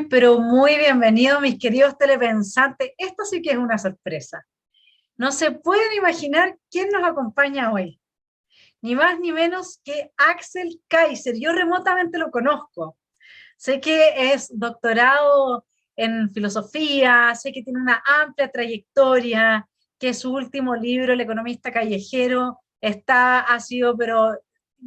Muy, pero muy bienvenidos, mis queridos telepensantes. Esto sí que es una sorpresa. No se pueden imaginar quién nos acompaña hoy. Ni más ni menos que Axel Kaiser. Yo remotamente lo conozco. Sé que es doctorado en filosofía, sé que tiene una amplia trayectoria, que su último libro, El economista callejero, ha sido, pero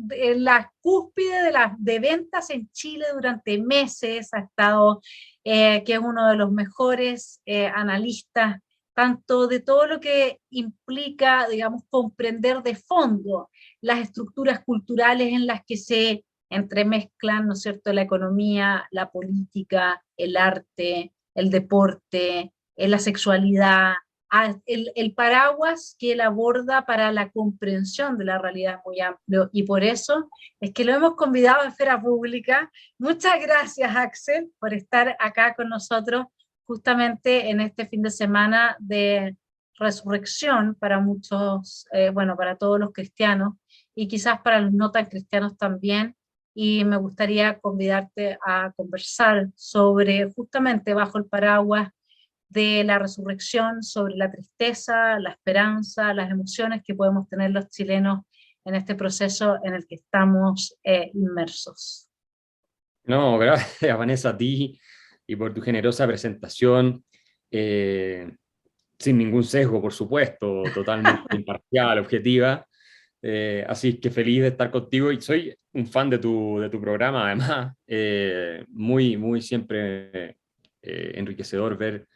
en la cúspide de ventas en Chile durante meses, ha estado, que es uno de los mejores analistas, tanto de todo lo que implica, digamos, comprender de fondo las estructuras culturales en las que se entremezclan, ¿no es cierto?, la economía, la política, el arte, el deporte, la sexualidad, el paraguas que él aborda para la comprensión de la realidad es muy amplio y por eso es que lo hemos convidado a Esfera Pública. Muchas gracias, Axel, por estar acá con nosotros justamente en este fin de semana de resurrección para muchos, bueno, para todos los cristianos y quizás para los no tan cristianos también, y me gustaría convidarte a conversar sobre, justamente bajo el paraguas de la resurrección, sobre la tristeza, la esperanza, las emociones que podemos tener los chilenos en este proceso en el que estamos inmersos. No, gracias Vanessa a ti y por tu generosa presentación, eh, sin ningún sesgo, por supuesto, totalmente imparcial, objetiva. Así que feliz de estar contigo y soy un fan de tu programa, además, muy, muy siempre enriquecedor ver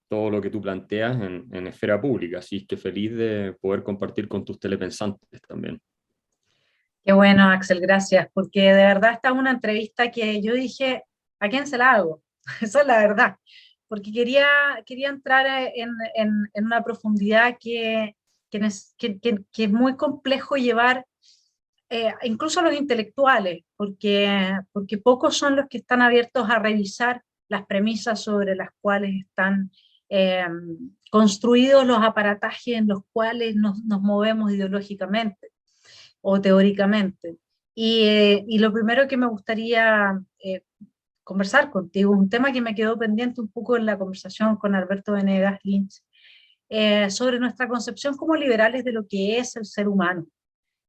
todo lo que tú planteas en esfera pública, así que feliz de poder compartir con tus telepensantes también. Qué bueno, Axel, gracias, porque de verdad esta es una entrevista que yo dije, ¿a quién se la hago? Esa es la verdad, porque quería entrar en una profundidad que es muy complejo llevar, incluso a los intelectuales, porque pocos son los que están abiertos a revisar las premisas sobre las cuales están eh, construidos los aparatajes en los cuales nos movemos ideológicamente o teóricamente. Y lo primero que me gustaría conversar contigo, un tema que me quedó pendiente un poco en la conversación con Alberto Venegas Lynch, sobre nuestra concepción como liberales de lo que es el ser humano.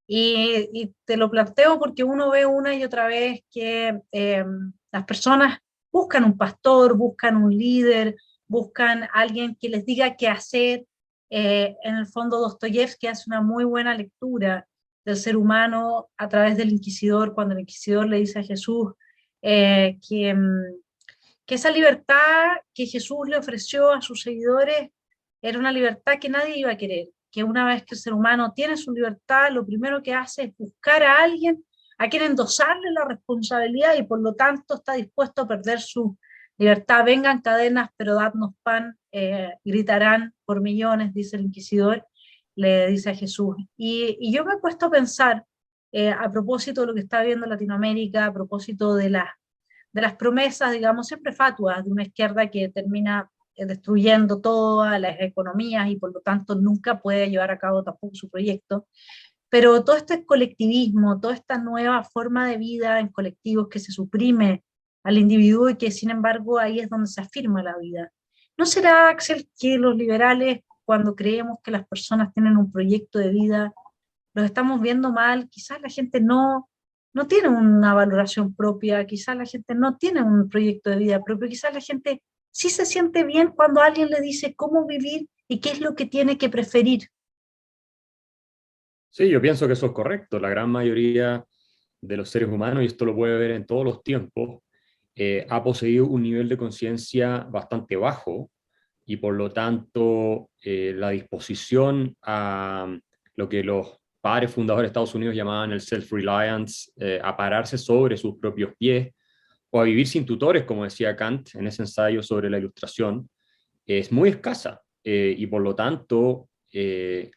Y te lo planteo porque uno ve una y otra vez que las personas buscan un pastor, buscan un líder, buscan alguien que les diga qué hacer. En el fondo, Dostoyevsky hace una muy buena lectura del ser humano a través del inquisidor, cuando el inquisidor le dice a Jesús eh, que, mm, que esa libertad que Jesús le ofreció a sus seguidores era una libertad que nadie iba a querer, que una vez que el ser humano tiene su libertad, lo primero que hace es buscar a alguien a quien endosarle la responsabilidad y por lo tanto está dispuesto a perder su libertad. Vengan cadenas, pero dadnos pan, gritarán por millones, dice el inquisidor, le dice a Jesús. Y yo me he puesto a pensar, a propósito de lo que está viendo Latinoamérica, a propósito de las promesas, digamos, siempre fatuas de una izquierda que termina destruyendo todas las economías y por lo tanto nunca puede llevar a cabo tampoco su proyecto. Pero todo este colectivismo, toda esta nueva forma de vida en colectivos que se suprime al individuo y que sin embargo ahí es donde se afirma la vida. ¿No será, Axel, que los liberales, cuando creemos que las personas tienen un proyecto de vida, los estamos viendo mal? Quizás la gente no tiene una valoración propia, quizás la gente no tiene un proyecto de vida propio, quizás la gente sí se siente bien cuando alguien le dice cómo vivir y qué es lo que tiene que preferir. Sí, yo pienso que eso es correcto. La gran mayoría de los seres humanos, y esto lo puede ver en todos los tiempos, ha poseído un nivel de conciencia bastante bajo y por lo tanto la disposición a lo que los padres fundadores de Estados Unidos llamaban el self-reliance, a pararse sobre sus propios pies o a vivir sin tutores, como decía Kant en ese ensayo sobre la ilustración, es muy escasa y por lo tanto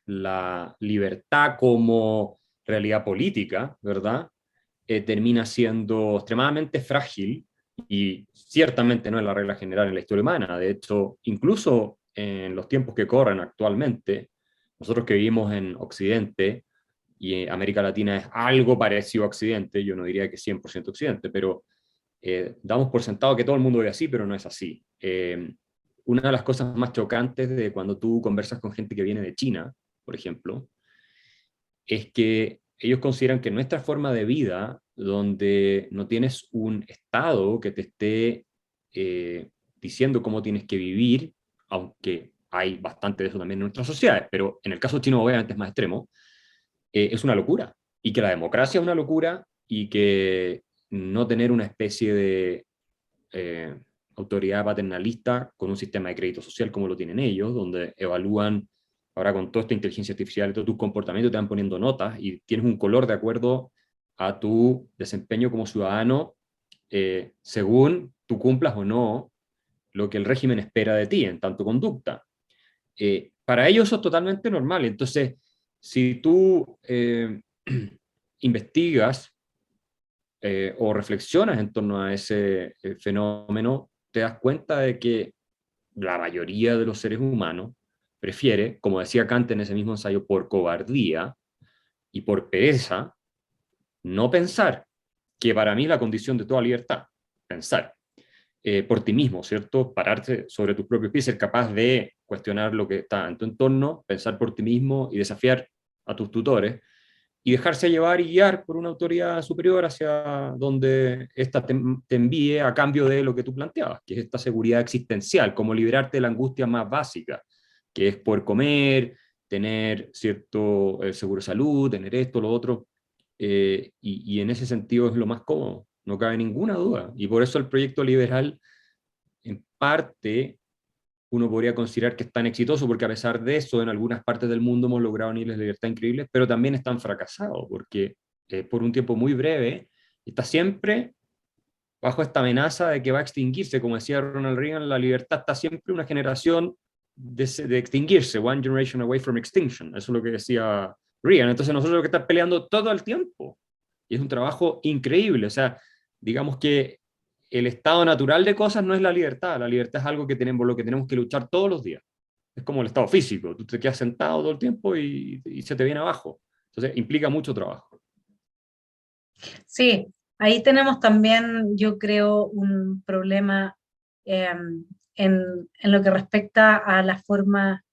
la libertad como realidad política, ¿verdad? Termina siendo extremadamente frágil y ciertamente no es la regla general en la historia humana. De hecho, incluso en los tiempos que corren actualmente, nosotros que vivimos en Occidente, y América Latina es algo parecido a Occidente, yo no diría que 100% Occidente, pero damos por sentado que todo el mundo ve así, pero no es así. Una de las cosas más chocantes de cuando tú conversas con gente que viene de China, por ejemplo, es que ellos consideran que nuestra forma de vida, donde no tienes un Estado que te esté diciendo cómo tienes que vivir, aunque hay bastante de eso también en nuestras sociedades, pero en el caso chino obviamente es más extremo, es una locura. Y que la democracia es una locura y que no tener una especie de eh, autoridad paternalista con un sistema de crédito social como lo tienen ellos, donde evalúan, ahora con toda esta inteligencia artificial, todo tu comportamiento, te van poniendo notas y tienes un color de acuerdo a tu desempeño como ciudadano, según tú cumplas o no lo que el régimen espera de ti en tanto conducta. Para ellos eso es totalmente normal. Entonces, si tú investigas o reflexionas en torno a ese fenómeno, te das cuenta de que la mayoría de los seres humanos prefiere, como decía Kant en ese mismo ensayo, por cobardía y por pereza, no pensar, que para mí es la condición de toda libertad, pensar por ti mismo, ¿cierto? Pararte sobre tus propios pies, ser capaz de cuestionar lo que está en tu entorno, pensar por ti mismo y desafiar a tus tutores, y dejarse llevar y guiar por una autoridad superior hacia donde ésta te envíe a cambio de lo que tú planteabas, que es esta seguridad existencial, como liberarte de la angustia más básica, que es poder comer, tener cierto seguro de salud, tener esto, lo otro, y en ese sentido es lo más cómodo, no cabe ninguna duda. Y por eso el proyecto liberal, en parte, uno podría considerar que es tan exitoso, porque a pesar de eso, en algunas partes del mundo hemos logrado niveles de libertad increíbles, pero también están fracasados, porque por un tiempo muy breve está siempre bajo esta amenaza de que va a extinguirse. Como decía Ronald Reagan, la libertad está siempre una generación de extinguirse, one generation away from extinction. Eso es lo que decía Reagan. Entonces nosotros lo que estamos peleando todo el tiempo. Y es un trabajo increíble. O sea, digamos que el estado natural de cosas no es la libertad. La libertad es algo que tenemos, lo que tenemos que luchar todos los días. Es como el estado físico. Tú te quedas sentado todo el tiempo y se te viene abajo. Entonces implica mucho trabajo. Sí, ahí tenemos también, yo creo, un problema eh, en lo que respecta a la forma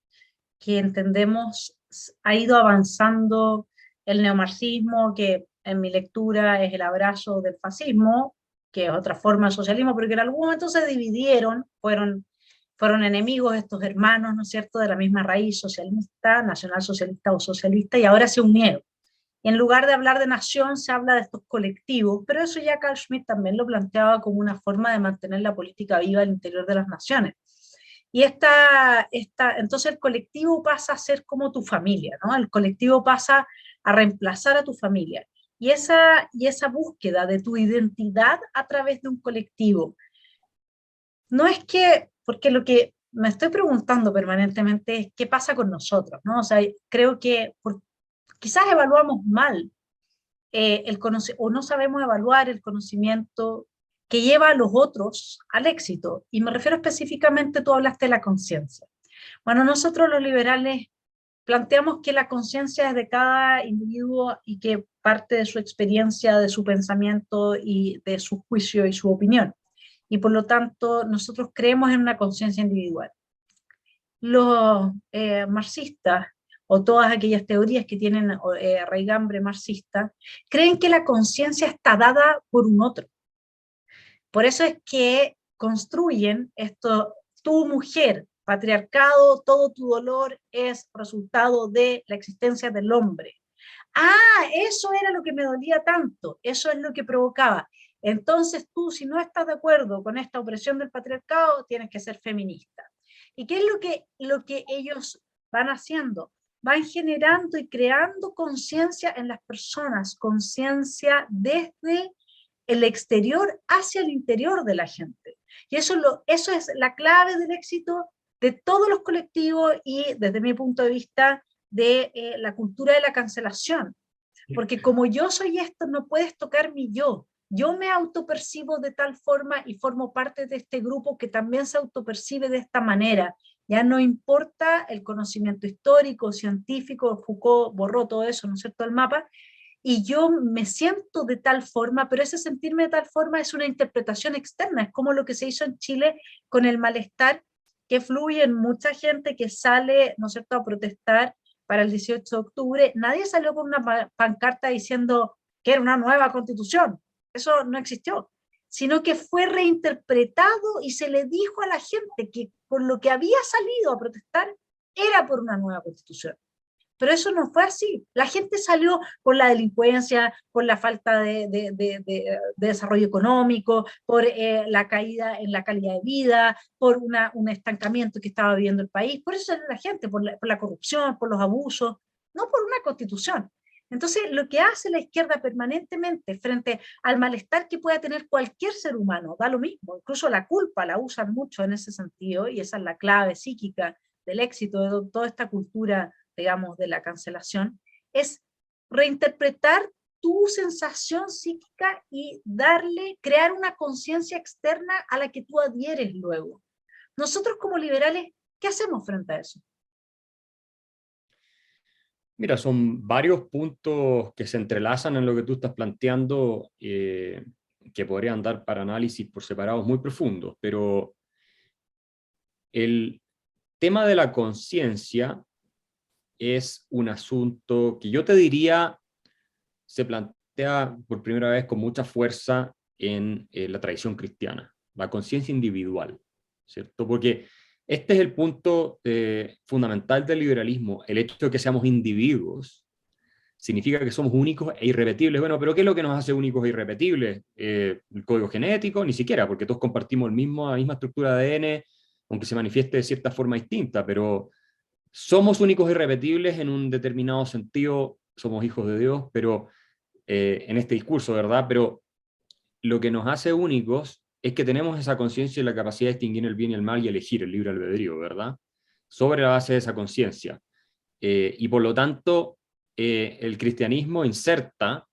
que entendemos ha ido avanzando el neomarxismo, que en mi lectura es el abrazo del fascismo, que es otra forma de socialismo, pero que en algún momento se dividieron, fueron enemigos estos hermanos, ¿no es cierto?, de la misma raíz socialista, nacionalsocialista o socialista, y ahora se unieron. Y en lugar de hablar de nación, se habla de estos colectivos, pero eso ya Carl Schmitt también lo planteaba como una forma de mantener la política viva al interior de las naciones. Y entonces el colectivo pasa a ser como tu familia, ¿no? El colectivo pasa a reemplazar a tu familia. Y esa búsqueda de tu identidad a través de un colectivo, no es que, porque lo que me estoy preguntando permanentemente es qué pasa con nosotros, ¿no? O sea, creo que quizás evaluamos mal o no sabemos evaluar el conocimiento que lleva a los otros al éxito. Y me refiero específicamente, tú hablaste de la conciencia. Bueno, nosotros los liberales planteamos que la conciencia es de cada individuo y que parte de su experiencia, de su pensamiento y de su juicio y su opinión. Y por lo tanto, nosotros creemos en una conciencia individual. Los marxistas o todas aquellas teorías que tienen raigambre marxista, creen que la conciencia está dada por un otro. Por eso es que construyen esto, tu mujer, patriarcado, todo tu dolor es resultado de la existencia del hombre. Ah, eso era lo que me dolía tanto, eso es lo que provocaba. Entonces tú, si no estás de acuerdo con esta opresión del patriarcado, tienes que ser feminista. ¿Y qué es lo que ellos van haciendo? Van generando y creando conciencia en las personas, conciencia desde el exterior hacia el interior de la gente. Y eso es la clave del éxito de todos los colectivos y desde mi punto de vista de la cultura de la cancelación. Porque como yo soy esto, no puedes tocar mi yo. Yo me autopercibo de tal forma y formo parte de este grupo que también se autopercibe de esta manera. Ya no importa el conocimiento histórico, científico, Foucault borró todo eso, ¿no es cierto?, el mapa, y yo me siento de tal forma, pero ese sentirme de tal forma es una interpretación externa, es como lo que se hizo en Chile con el malestar que fluye en mucha gente que sale, ¿no es cierto?, a protestar para el 18 de octubre. Nadie salió con una pancarta diciendo que era una nueva constitución, eso no existió, sino que fue reinterpretado y se le dijo a la gente que por lo que había salido a protestar era por una nueva constitución. Pero eso no fue así. La gente salió por la delincuencia, por la falta de desarrollo económico, por la caída en la calidad de vida, por un estancamiento que estaba viviendo el país. Por eso salió la gente, por la corrupción, por los abusos, no por una constitución. Entonces, lo que hace la izquierda permanentemente frente al malestar que pueda tener cualquier ser humano, da lo mismo, incluso la culpa la usan mucho en ese sentido, y esa es la clave psíquica del éxito de toda esta cultura, digamos, de la cancelación, es reinterpretar tu sensación psíquica y crear una conciencia externa a la que tú adhieres luego. Nosotros como liberales, ¿qué hacemos frente a eso? Mira, son varios puntos que se entrelazan en lo que tú estás planteando, que podrían dar para análisis por separados muy profundos, pero el tema de la conciencia es un asunto que yo te diría se plantea por primera vez con mucha fuerza en la tradición cristiana, la conciencia individual, ¿cierto? Porque este es el punto fundamental del liberalismo, el hecho de que seamos individuos significa que somos únicos e irrepetibles. Bueno, pero ¿qué es lo que nos hace únicos e irrepetibles? El código genético, ni siquiera, porque todos compartimos la misma estructura de ADN, aunque se manifieste de cierta forma distinta, pero somos únicos e irrepetibles en un determinado sentido, somos hijos de Dios, pero en este discurso, ¿verdad? Pero lo que nos hace únicos es que tenemos esa conciencia y la capacidad de distinguir el bien y el mal y elegir el libre albedrío, ¿verdad? Sobre la base de esa conciencia. Y por lo tanto, el cristianismo inserta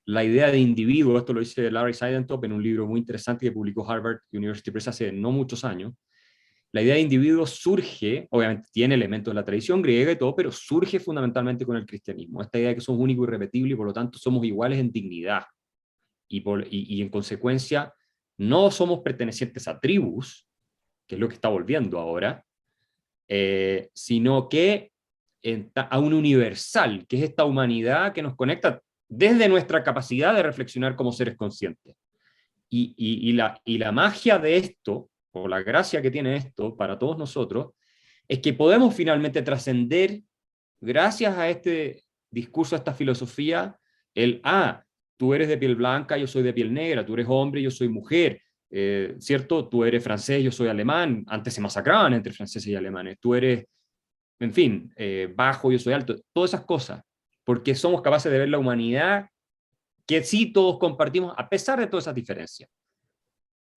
la idea de individuo, esto lo dice Larry Seidentop en un libro muy interesante que publicó Harvard University Press hace no muchos años. La idea de individuo surge, obviamente tiene elementos de la tradición griega y todo, pero surge fundamentalmente con el cristianismo. Esta idea de que somos únicos y irrepetibles y por lo tanto somos iguales en dignidad. Y en consecuencia no somos pertenecientes a tribus, que es lo que está volviendo ahora, sino que a un universal, que es esta humanidad que nos conecta desde nuestra capacidad de reflexionar como seres conscientes. Y la magia de esto, o la gracia que tiene esto para todos nosotros, es que podemos finalmente trascender, gracias a este discurso, a esta filosofía, tú eres de piel blanca, yo soy de piel negra, tú eres hombre, yo soy mujer, ¿cierto? Tú eres francés, yo soy alemán, antes se masacraban entre franceses y alemanes, tú eres, en fin, bajo, yo soy alto, todas esas cosas, porque somos capaces de ver la humanidad que sí todos compartimos a pesar de todas esas diferencias.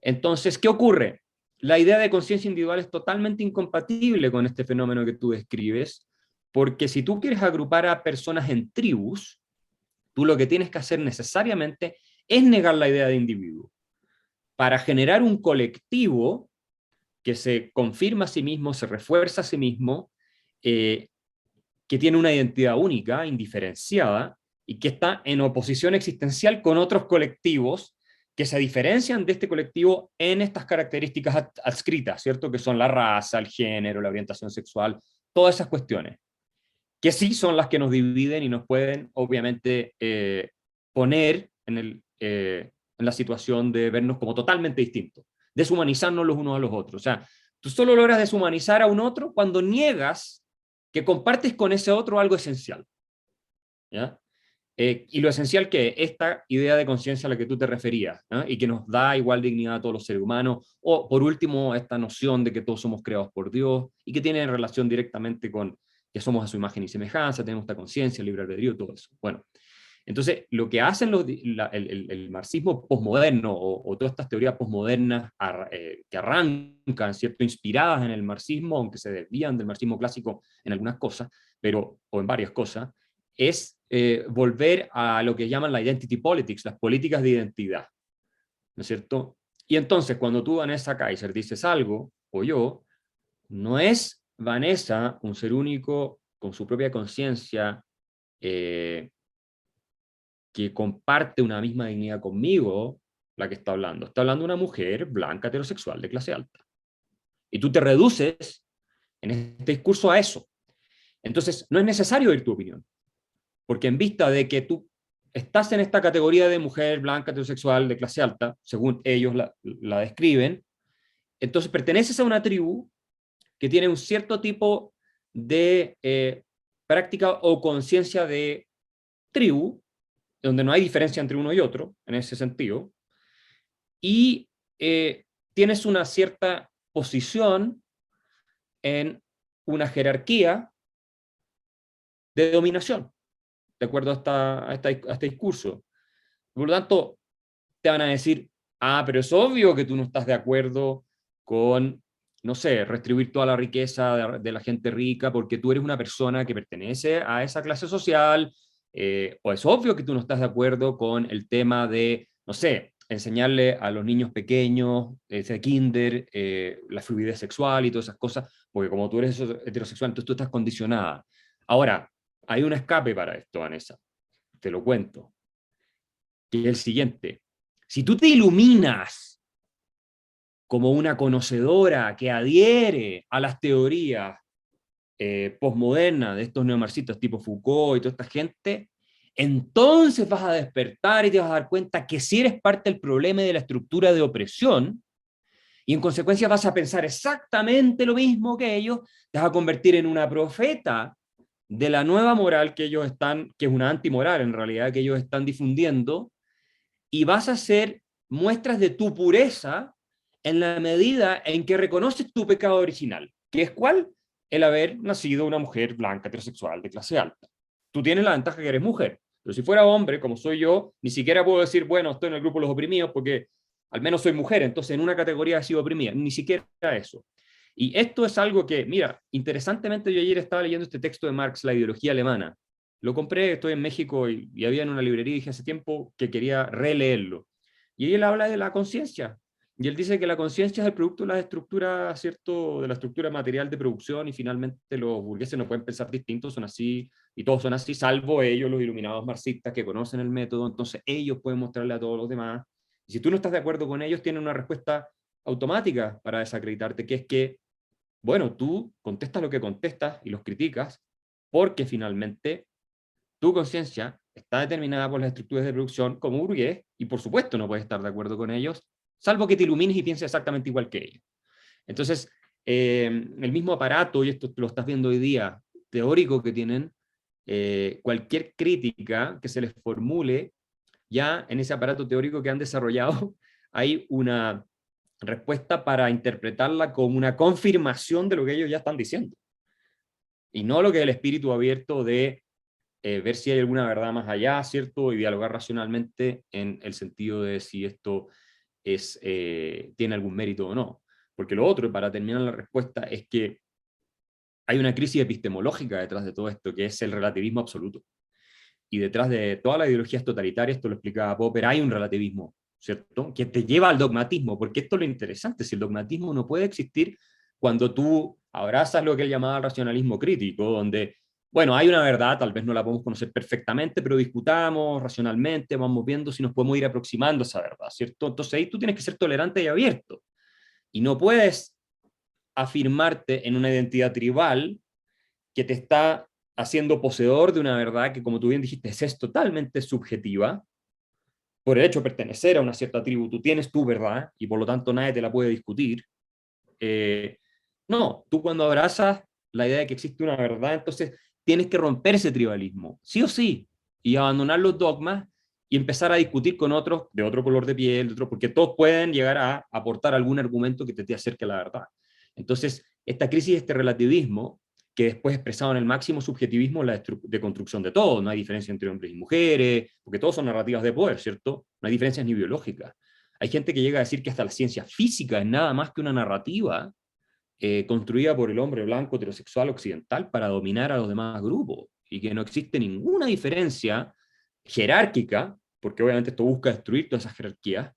Entonces, ¿qué ocurre? La idea de conciencia individual es totalmente incompatible con este fenómeno que tú describes, porque si tú quieres agrupar a personas en tribus, tú lo que tienes que hacer necesariamente es negar la idea de individuo. Para generar un colectivo que se confirma a sí mismo, se refuerza a sí mismo, que tiene una identidad única, indiferenciada, y que está en oposición existencial con otros colectivos que se diferencian de este colectivo en estas características adscritas, ¿cierto? Que son la raza, el género, la orientación sexual, todas esas cuestiones, que sí son las que nos dividen y nos pueden, obviamente, poner en la situación de vernos como totalmente distintos, deshumanizarnos los unos a los otros. O sea, tú solo logras deshumanizar a un otro cuando niegas que compartes con ese otro algo esencial, ¿ya? Y lo esencial que esta idea de conciencia a la que tú te referías, ¿no? Y que nos da igual dignidad a todos los seres humanos, o por último, esta noción de que todos somos creados por Dios y que tiene relación directamente con que somos a su imagen y semejanza, tenemos esta conciencia, libre albedrío, todo eso. Bueno, entonces lo que hacen el marxismo posmoderno o todas estas teorías posmodernas que arrancan, ¿cierto?, inspiradas en el marxismo, aunque se desvían del marxismo clásico en algunas cosas, o en varias cosas, es volver a lo que llaman la identity politics, las políticas de identidad, ¿no es cierto? Y entonces cuando tú, Vanessa Kaiser, dices algo, o yo, no es Vanessa un ser único con su propia conciencia, que comparte una misma dignidad conmigo la que está hablando. Está hablando una mujer blanca, heterosexual, de clase alta. Y tú te reduces en este discurso a eso. Entonces, no es necesario oír tu opinión, porque en vista de que tú estás en esta categoría de mujer blanca, heterosexual, de clase alta, según ellos la describen, entonces perteneces a una tribu que tiene un cierto tipo de práctica o conciencia de tribu, donde no hay diferencia entre uno y otro, en ese sentido, y tienes una cierta posición en una jerarquía de dominación, de acuerdo a este discurso. Por lo tanto, te van a decir, ah, pero es obvio que tú no estás de acuerdo con, no sé, restribuir toda la riqueza de la gente rica porque tú eres una persona que pertenece a esa clase social, o es obvio que tú no estás de acuerdo con el tema de, no sé, enseñarle a los niños pequeños, ese kinder, la fluidez sexual y todas esas cosas, porque como tú eres heterosexual, entonces tú estás condicionada. Ahora, hay un escape para esto, Vanessa, te lo cuento, que es el siguiente. Si tú te iluminas como una conocedora que adhiere a las teorías postmodernas de estos neomarxistas tipo Foucault y toda esta gente, entonces vas a despertar y te vas a dar cuenta que si eres parte del problema y de la estructura de opresión, y en consecuencia vas a pensar exactamente lo mismo que ellos, te vas a convertir en una profeta de la nueva moral que ellos están, que es una antimoral en realidad, que ellos están difundiendo, y vas a hacer muestras de tu pureza en la medida en que reconoces tu pecado original, que es ¿cuál? El haber nacido una mujer blanca, heterosexual, de clase alta. Tú tienes la ventaja que eres mujer, pero si fuera hombre, como soy yo, ni siquiera puedo decir, bueno, estoy en el grupo de los oprimidos porque al menos soy mujer, entonces en una categoría he sido oprimida, ni siquiera eso. Y esto es algo que, mira, interesantemente yo ayer estaba leyendo este texto de Marx, La ideología alemana. Lo compré, estoy en México y había en una librería y dije hace tiempo que quería releerlo. Y él habla de la conciencia. Y él dice que la conciencia es el producto de la estructura, ¿cierto? De la estructura material de producción y finalmente los burgueses no pueden pensar distintos, son así y todos son así, salvo ellos, los iluminados marxistas que conocen el método, entonces ellos pueden mostrarle a todos los demás. Y si tú no estás de acuerdo con ellos, tienen una respuesta automática para desacreditarte, que es que, bueno, tú contestas lo que contestas y los criticas porque finalmente tu conciencia está determinada por las estructuras de producción como burgués y por supuesto no puedes estar de acuerdo con ellos, salvo que te ilumines y pienses exactamente igual que ellos. Entonces, el mismo aparato, y esto lo estás viendo hoy día, teórico que tienen, cualquier crítica que se les formule, ya en ese aparato teórico que han desarrollado, hay una respuesta para interpretarla como una confirmación de lo que ellos ya están diciendo. Y no lo que es el espíritu abierto de ver si hay alguna verdad más allá, ¿cierto? Y dialogar racionalmente en el sentido de si esto es, tiene algún mérito o no. Porque lo otro, para terminar la respuesta, es que hay una crisis epistemológica detrás de todo esto, que es el relativismo absoluto. Y detrás de todas las ideologías totalitarias, esto lo explicaba Popper, hay un relativismo, ¿cierto? Que te lleva al dogmatismo, porque esto es lo interesante, si el dogmatismo no puede existir cuando tú abrazas lo que él llamaba el racionalismo crítico, donde, bueno, hay una verdad, tal vez no la podemos conocer perfectamente, pero discutamos racionalmente, vamos viendo si nos podemos ir aproximando a esa verdad, ¿cierto? Entonces ahí tú tienes que ser tolerante y abierto, y no puedes afirmarte en una identidad tribal que te está haciendo poseedor de una verdad que, como tú bien dijiste, es totalmente subjetiva. Por el hecho de pertenecer a una cierta tribu, tú tienes tu verdad y por lo tanto nadie te la puede discutir. No, tú cuando abrazas la idea de que existe una verdad, entonces tienes que romper ese tribalismo, sí o sí, y abandonar los dogmas y empezar a discutir con otros de otro color de piel, de otro, porque todos pueden llegar a aportar algún argumento que te acerque a la verdad. Entonces, esta crisis, este relativismo, que después expresado en el máximo subjetivismo, la de construcción de todo, no hay diferencia entre hombres y mujeres, porque todos son narrativas de poder, ¿cierto? No hay diferencias ni biológicas. Hay gente que llega a decir que hasta la ciencia física es nada más que una narrativa construida por el hombre blanco heterosexual occidental para dominar a los demás grupos, y que no existe ninguna diferencia jerárquica, porque obviamente esto busca destruir todas esas jerarquías,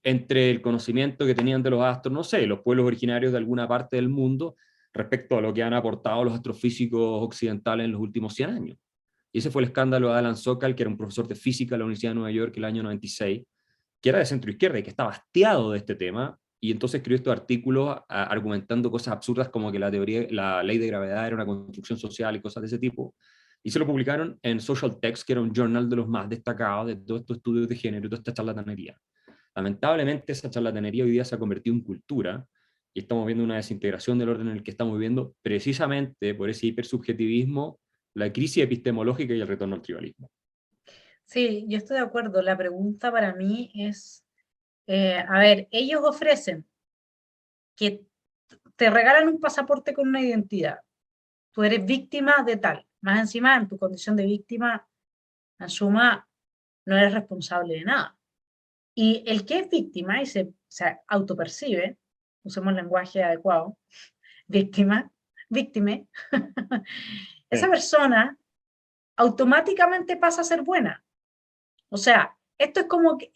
entre el conocimiento que tenían de los astros, no sé, los pueblos originarios de alguna parte del mundo respecto a lo que han aportado los astrofísicos occidentales en los últimos 100 años. Y ese fue el escándalo de Alan Sokal, que era un profesor de física de la Universidad de Nueva York el año 96, que era de centro izquierda y que estaba hastiado de este tema, y entonces escribió estos artículos argumentando cosas absurdas como que la ley de gravedad era una construcción social y cosas de ese tipo, y se lo publicaron en Social Text, que era un journal de los más destacados de todos estos estudios de género y toda esta charlatanería. Lamentablemente esa charlatanería hoy día se ha convertido en cultura, y estamos viendo una desintegración del orden en el que estamos viviendo, precisamente por ese hipersubjetivismo, la crisis epistemológica y el retorno al tribalismo. Sí, yo estoy de acuerdo. La pregunta para mí es, a ver, ellos ofrecen que te regalan un pasaporte con una identidad. Tú eres víctima de tal. Más encima, en tu condición de víctima, en suma, no eres responsable de nada. Y el que es víctima y se autopercibe, usemos el lenguaje adecuado, víctima, víctime, esa Sí. persona automáticamente pasa a ser buena. O sea, esto es como que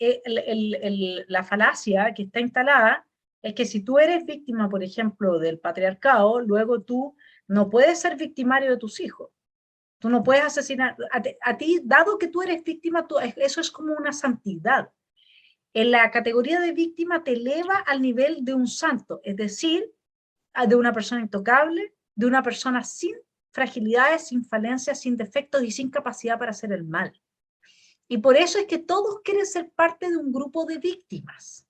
la falacia que está instalada, es que si tú eres víctima, por ejemplo, del patriarcado, luego tú no puedes ser victimario de tus hijos. Tú no puedes asesinar. A ti, dado que tú eres víctima, eso es como una santidad. En la categoría de víctima te eleva al nivel de un santo, es decir, de una persona intocable, de una persona sin fragilidades, sin falencias, sin defectos y sin capacidad para hacer el mal. Y por eso es que todos quieren ser parte de un grupo de víctimas.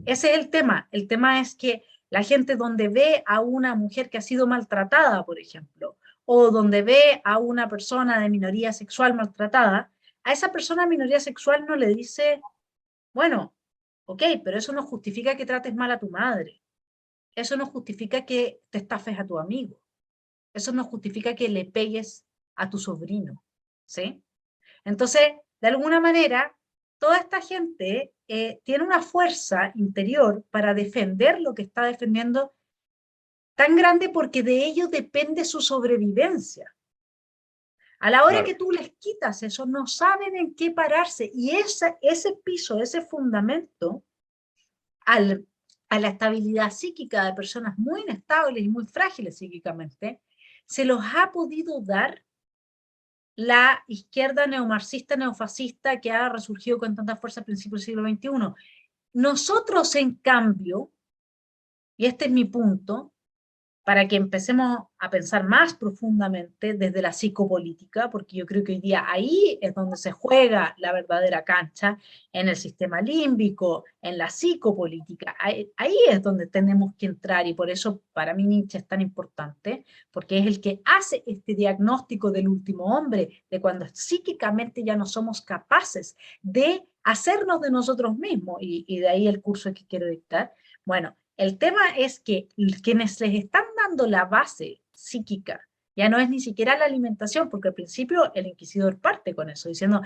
Ese es el tema. El tema es que la gente donde ve a una mujer que ha sido maltratada, por ejemplo, o donde ve a una persona de minoría sexual maltratada, a esa persona de minoría sexual no le dice, bueno, ok, pero eso no justifica que trates mal a tu madre. Eso no justifica que te estafes a tu amigo. Eso no justifica que le pegues a tu sobrino. ¿Sí? Entonces, de alguna manera, toda esta gente tiene una fuerza interior para defender lo que está defendiendo tan grande porque de ello depende su sobrevivencia. A la hora Claro. que tú les quitas eso, no saben en qué pararse. Y ese piso, ese fundamento, a la estabilidad psíquica de personas muy inestables y muy frágiles psíquicamente, se los ha podido dar la izquierda neomarxista, neofascista que ha resurgido con tanta fuerza a principios del siglo XXI. Nosotros, en cambio, y este es mi punto, para que empecemos a pensar más profundamente desde la psicopolítica, porque yo creo que hoy día ahí es donde se juega la verdadera cancha, en el sistema límbico, en la psicopolítica, ahí es donde tenemos que entrar, y por eso para mí Nietzsche es tan importante, porque es el que hace este diagnóstico del último hombre, de cuando psíquicamente ya no somos capaces de hacernos de nosotros mismos, y de ahí el curso que quiero dictar. Bueno, el tema es que quienes les están dando la base psíquica ya no es ni siquiera la alimentación, porque al principio el inquisidor parte con eso, diciendo,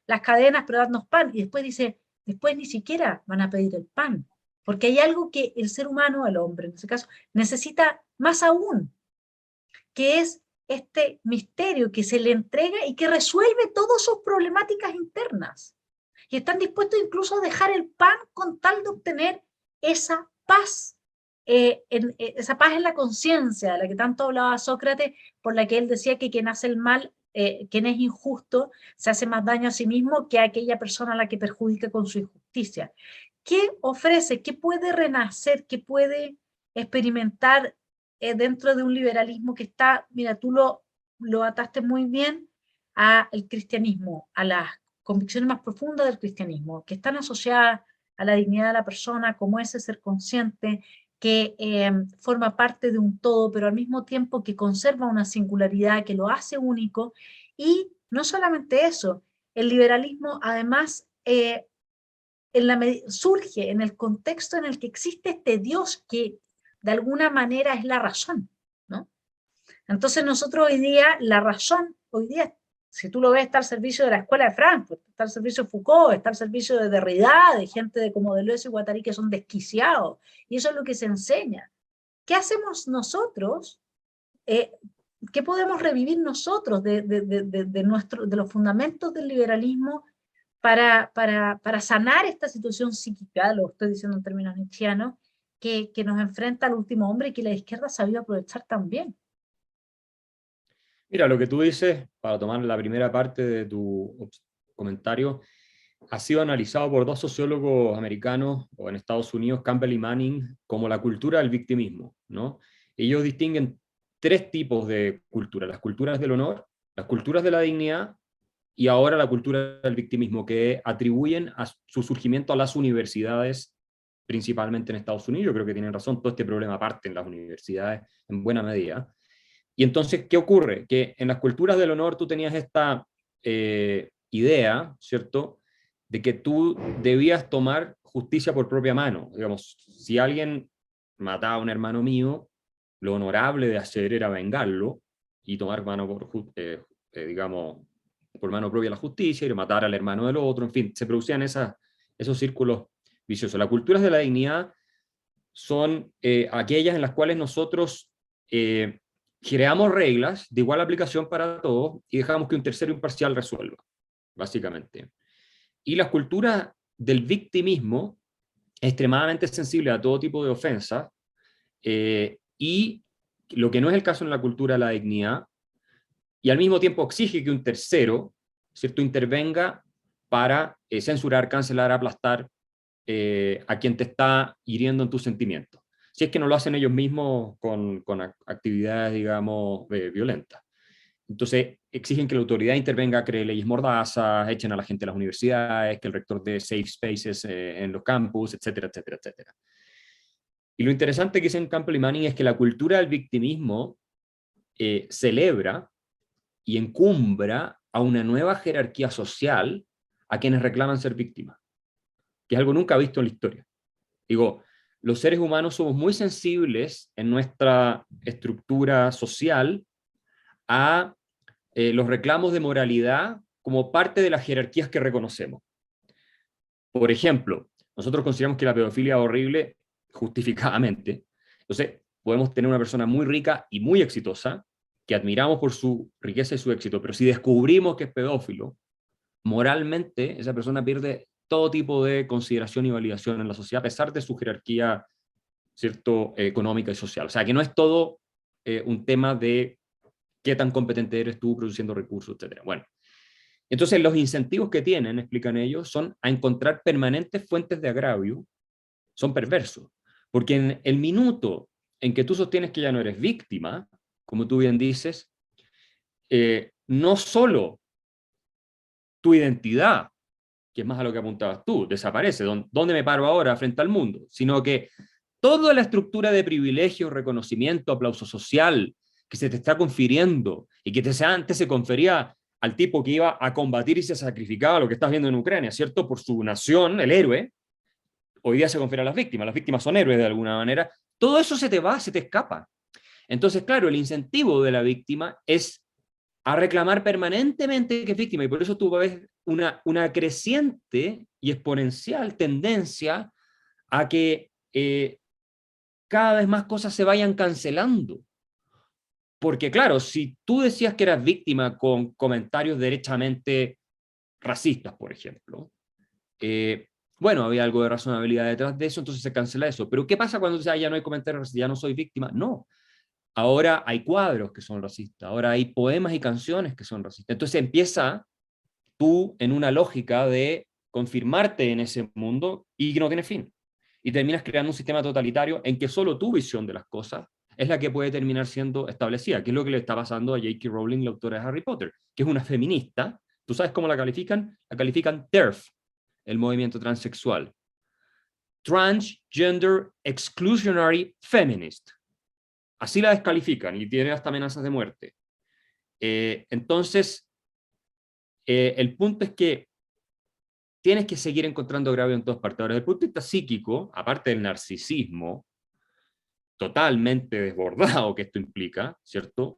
las cadenas, pero dadnos pan, y después dice, después ni siquiera van a pedir el pan, porque hay algo que el ser humano, el hombre en ese caso, necesita más aún, que es este misterio que se le entrega y que resuelve todas sus problemáticas internas. Y están dispuestos incluso a dejar el pan con tal de obtener esa paz, esa paz en la conciencia de la que tanto hablaba Sócrates, por la que él decía que quien hace el mal, quien es injusto, se hace más daño a sí mismo que a aquella persona a la que perjudica con su injusticia. ¿Qué ofrece? ¿Qué puede renacer? ¿Qué puede experimentar dentro de un liberalismo que está, mira, tú lo ataste muy bien al cristianismo, a las convicciones más profundas del cristianismo, que están asociadas a la dignidad de la persona, como ese ser consciente que forma parte de un todo, pero al mismo tiempo que conserva una singularidad que lo hace único. Y no solamente eso, el liberalismo además surge en el contexto en el que existe este Dios que de alguna manera es la razón, ¿no? Entonces nosotros hoy día, la razón, hoy día, si tú lo ves, está al servicio de la Escuela de Frankfurt, está al servicio de Foucault, está al servicio de Derrida, de gente de como Deleuze y Guattari que son desquiciados, y eso es lo que se enseña. ¿Qué hacemos nosotros? ¿Qué podemos revivir nosotros de los fundamentos del liberalismo para sanar esta situación psíquica, lo estoy diciendo en términos nietzscheanos, que nos enfrenta al último hombre y que la izquierda ha sabido aprovechar también? Mira, lo que tú dices, para tomar la primera parte de tu comentario, ha sido analizado por dos sociólogos americanos o en Estados Unidos, Campbell y Manning, como la cultura del victimismo, ¿no? Ellos distinguen tres tipos de cultura: las culturas del honor, las culturas de la dignidad y ahora la cultura del victimismo, que atribuyen a su surgimiento a las universidades, principalmente en Estados Unidos. Yo creo que tienen razón, todo este problema parte en las universidades en buena medida. Y entonces, ¿qué ocurre? Que en las culturas del honor tú tenías esta idea, ¿cierto?, de que tú debías tomar justicia por propia mano. Digamos, si alguien mataba a un hermano mío, lo honorable de hacer era vengarlo y tomar mano por, digamos, por mano propia la justicia y matar al hermano del otro. En fin, se producían esos círculos viciosos. Las culturas de la dignidad son aquellas en las cuales nosotros creamos reglas de igual aplicación para todos y dejamos que un tercero imparcial resuelva, básicamente. Y la cultura del victimismo es extremadamente sensible a todo tipo de ofensas, y lo que no es el caso en la cultura de la dignidad, y al mismo tiempo exige que un tercero, ¿cierto?, intervenga para censurar, cancelar, aplastar a quien te está hiriendo en tus sentimientos. Si es que no lo hacen ellos mismos con actividades, digamos, violentas. Entonces, exigen que la autoridad intervenga, cree leyes mordazas, echen a la gente a las universidades, que el rector dé safe spaces en los campus, etcétera, etcétera, etcétera. Y lo interesante que dicen Campbell y Manning es que la cultura del victimismo celebra y encumbra a una nueva jerarquía social a quienes reclaman ser víctimas, que es algo nunca visto en la historia. Digo, los seres humanos somos muy sensibles en nuestra estructura social a los reclamos de moralidad como parte de las jerarquías que reconocemos. Por ejemplo, nosotros consideramos que la pedofilia es horrible justificadamente. Entonces, podemos tener una persona muy rica y muy exitosa, que admiramos por su riqueza y su éxito, pero si descubrimos que es pedófilo, moralmente esa persona pierde todo tipo de consideración y validación en la sociedad, a pesar de su jerarquía, ¿cierto?, económica y social. O sea, que no es todo un tema de qué tan competente eres tú produciendo recursos, etc. Bueno, entonces los incentivos que tienen, explican ellos, son a encontrar permanentes fuentes de agravio, son perversos, porque en el minuto en que tú sostienes que ya no eres víctima, como tú bien dices, no solo tu identidad, que es más a lo que apuntabas tú, desaparece, ¿dónde me paro ahora frente al mundo? Sino que toda la estructura de privilegio, reconocimiento, aplauso social que se te está confiriendo y que antes se confería al tipo que iba a combatir y se sacrificaba, lo que estás viendo en Ucrania, ¿cierto?, por su nación, el héroe, hoy día se confiere a las víctimas son héroes de alguna manera, todo eso se te va, se te escapa. Entonces, claro, el incentivo de la víctima es a reclamar permanentemente que es víctima, y por eso tú ves una creciente y exponencial tendencia a que cada vez más cosas se vayan cancelando. Porque claro, si tú decías que eras víctima con comentarios derechamente racistas, por ejemplo, bueno, había algo de razonabilidad detrás de eso, entonces se cancela eso. Pero ¿qué pasa cuando ya no hay comentarios racistas, ya no soy víctima? No. Ahora hay cuadros que son racistas, ahora hay poemas y canciones que son racistas. Entonces empieza tú en una lógica de confirmarte en ese mundo y que no tiene fin. Y terminas creando un sistema totalitario en que solo tu visión de las cosas es la que puede terminar siendo establecida, que es lo que le está pasando a J.K. Rowling, la autora de Harry Potter, que es una feminista. ¿Tú sabes cómo la califican? La califican TERF, el movimiento transexual. Transgender Exclusionary Feminist. Así la descalifican y tiene hasta amenazas de muerte. Entonces, el punto es que tienes que seguir encontrando agravio en todas partes. Ahora, desde el punto de vista psíquico, aparte del narcisismo totalmente desbordado que esto implica, ¿cierto?,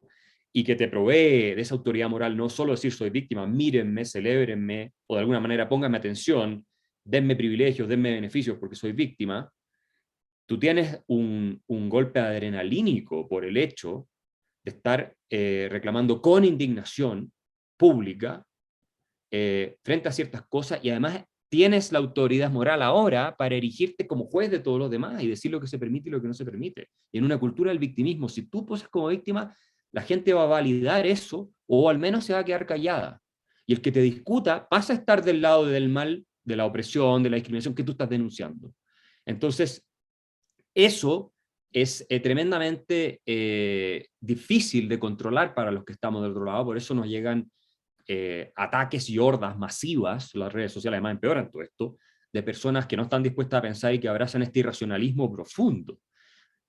y que te provee de esa autoridad moral, no solo decir soy víctima, mírenme, celébrenme, o de alguna manera pónganme atención, denme privilegios, denme beneficios porque soy víctima. Tú tienes un golpe adrenalínico por el hecho de estar reclamando con indignación pública frente a ciertas cosas, y además tienes la autoridad moral ahora para erigirte como juez de todos los demás y decir lo que se permite y lo que no se permite. Y en una cultura del victimismo, si tú poses como víctima, la gente va a validar eso, o al menos se va a quedar callada. Y el que te discuta pasa a estar del lado del mal, de la opresión, de la discriminación que tú estás denunciando. Entonces, eso es tremendamente difícil de controlar para los que estamos del otro lado, por eso nos llegan ataques y hordas masivas, las redes sociales además empeoran todo esto, de personas que no están dispuestas a pensar y que abrazan este irracionalismo profundo.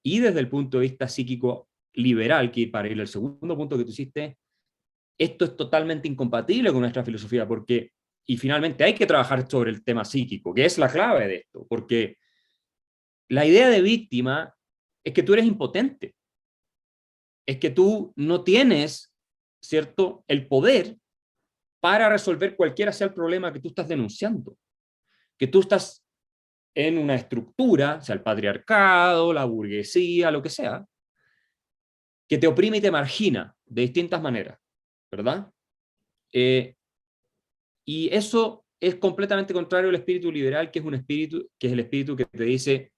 Y desde el punto de vista psíquico liberal, que para ir al segundo punto que tú hiciste, esto es totalmente incompatible con nuestra filosofía, porque, y finalmente hay que trabajar sobre el tema psíquico, que es la clave de esto, porque la idea de víctima es que tú eres impotente, es que tú no tienes, ¿cierto?, el poder para resolver cualquiera sea el problema que tú estás denunciando, que tú estás en una estructura, sea el patriarcado, la burguesía, lo que sea, que te oprime y te margina de distintas maneras, ¿verdad? Y eso es completamente contrario al espíritu liberal, que es un espíritu, que es el espíritu que te dice,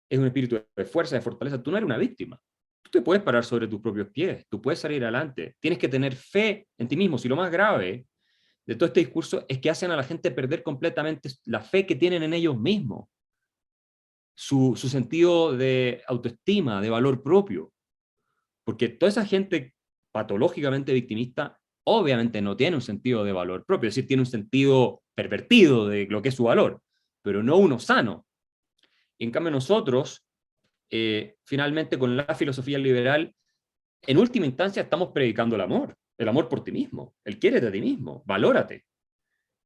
es un espíritu de fuerza, de fortaleza. Tú no eres una víctima. Tú te puedes parar sobre tus propios pies, tú puedes salir adelante, tienes que tener fe en ti mismo. Si lo más grave de todo este discurso es que hacen a la gente perder completamente la fe que tienen en ellos mismos, su sentido de autoestima, de valor propio. Porque toda esa gente patológicamente victimista obviamente no tiene un sentido de valor propio, es decir, tiene un sentido pervertido de lo que es su valor, pero no uno sano. Y en cambio nosotros, finalmente con la filosofía liberal, en última instancia estamos predicando el amor por ti mismo, el quiérete a ti mismo, valórate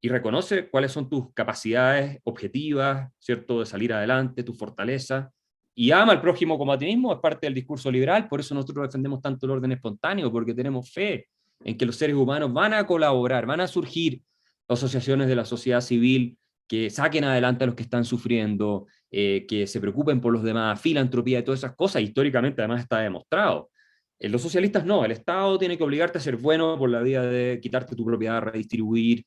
y reconoce cuáles son tus capacidades objetivas, ¿cierto?, de salir adelante, tu fortaleza, y ama al prójimo como a ti mismo, es parte del discurso liberal, por eso nosotros defendemos tanto el orden espontáneo, porque tenemos fe en que los seres humanos van a colaborar, van a surgir asociaciones de la sociedad civil que saquen adelante a los que están sufriendo, que se preocupen por los demás, filantropía y todas esas cosas, históricamente además está demostrado. Los socialistas no, el Estado tiene que obligarte a ser bueno por la vía de quitarte tu propiedad, redistribuir,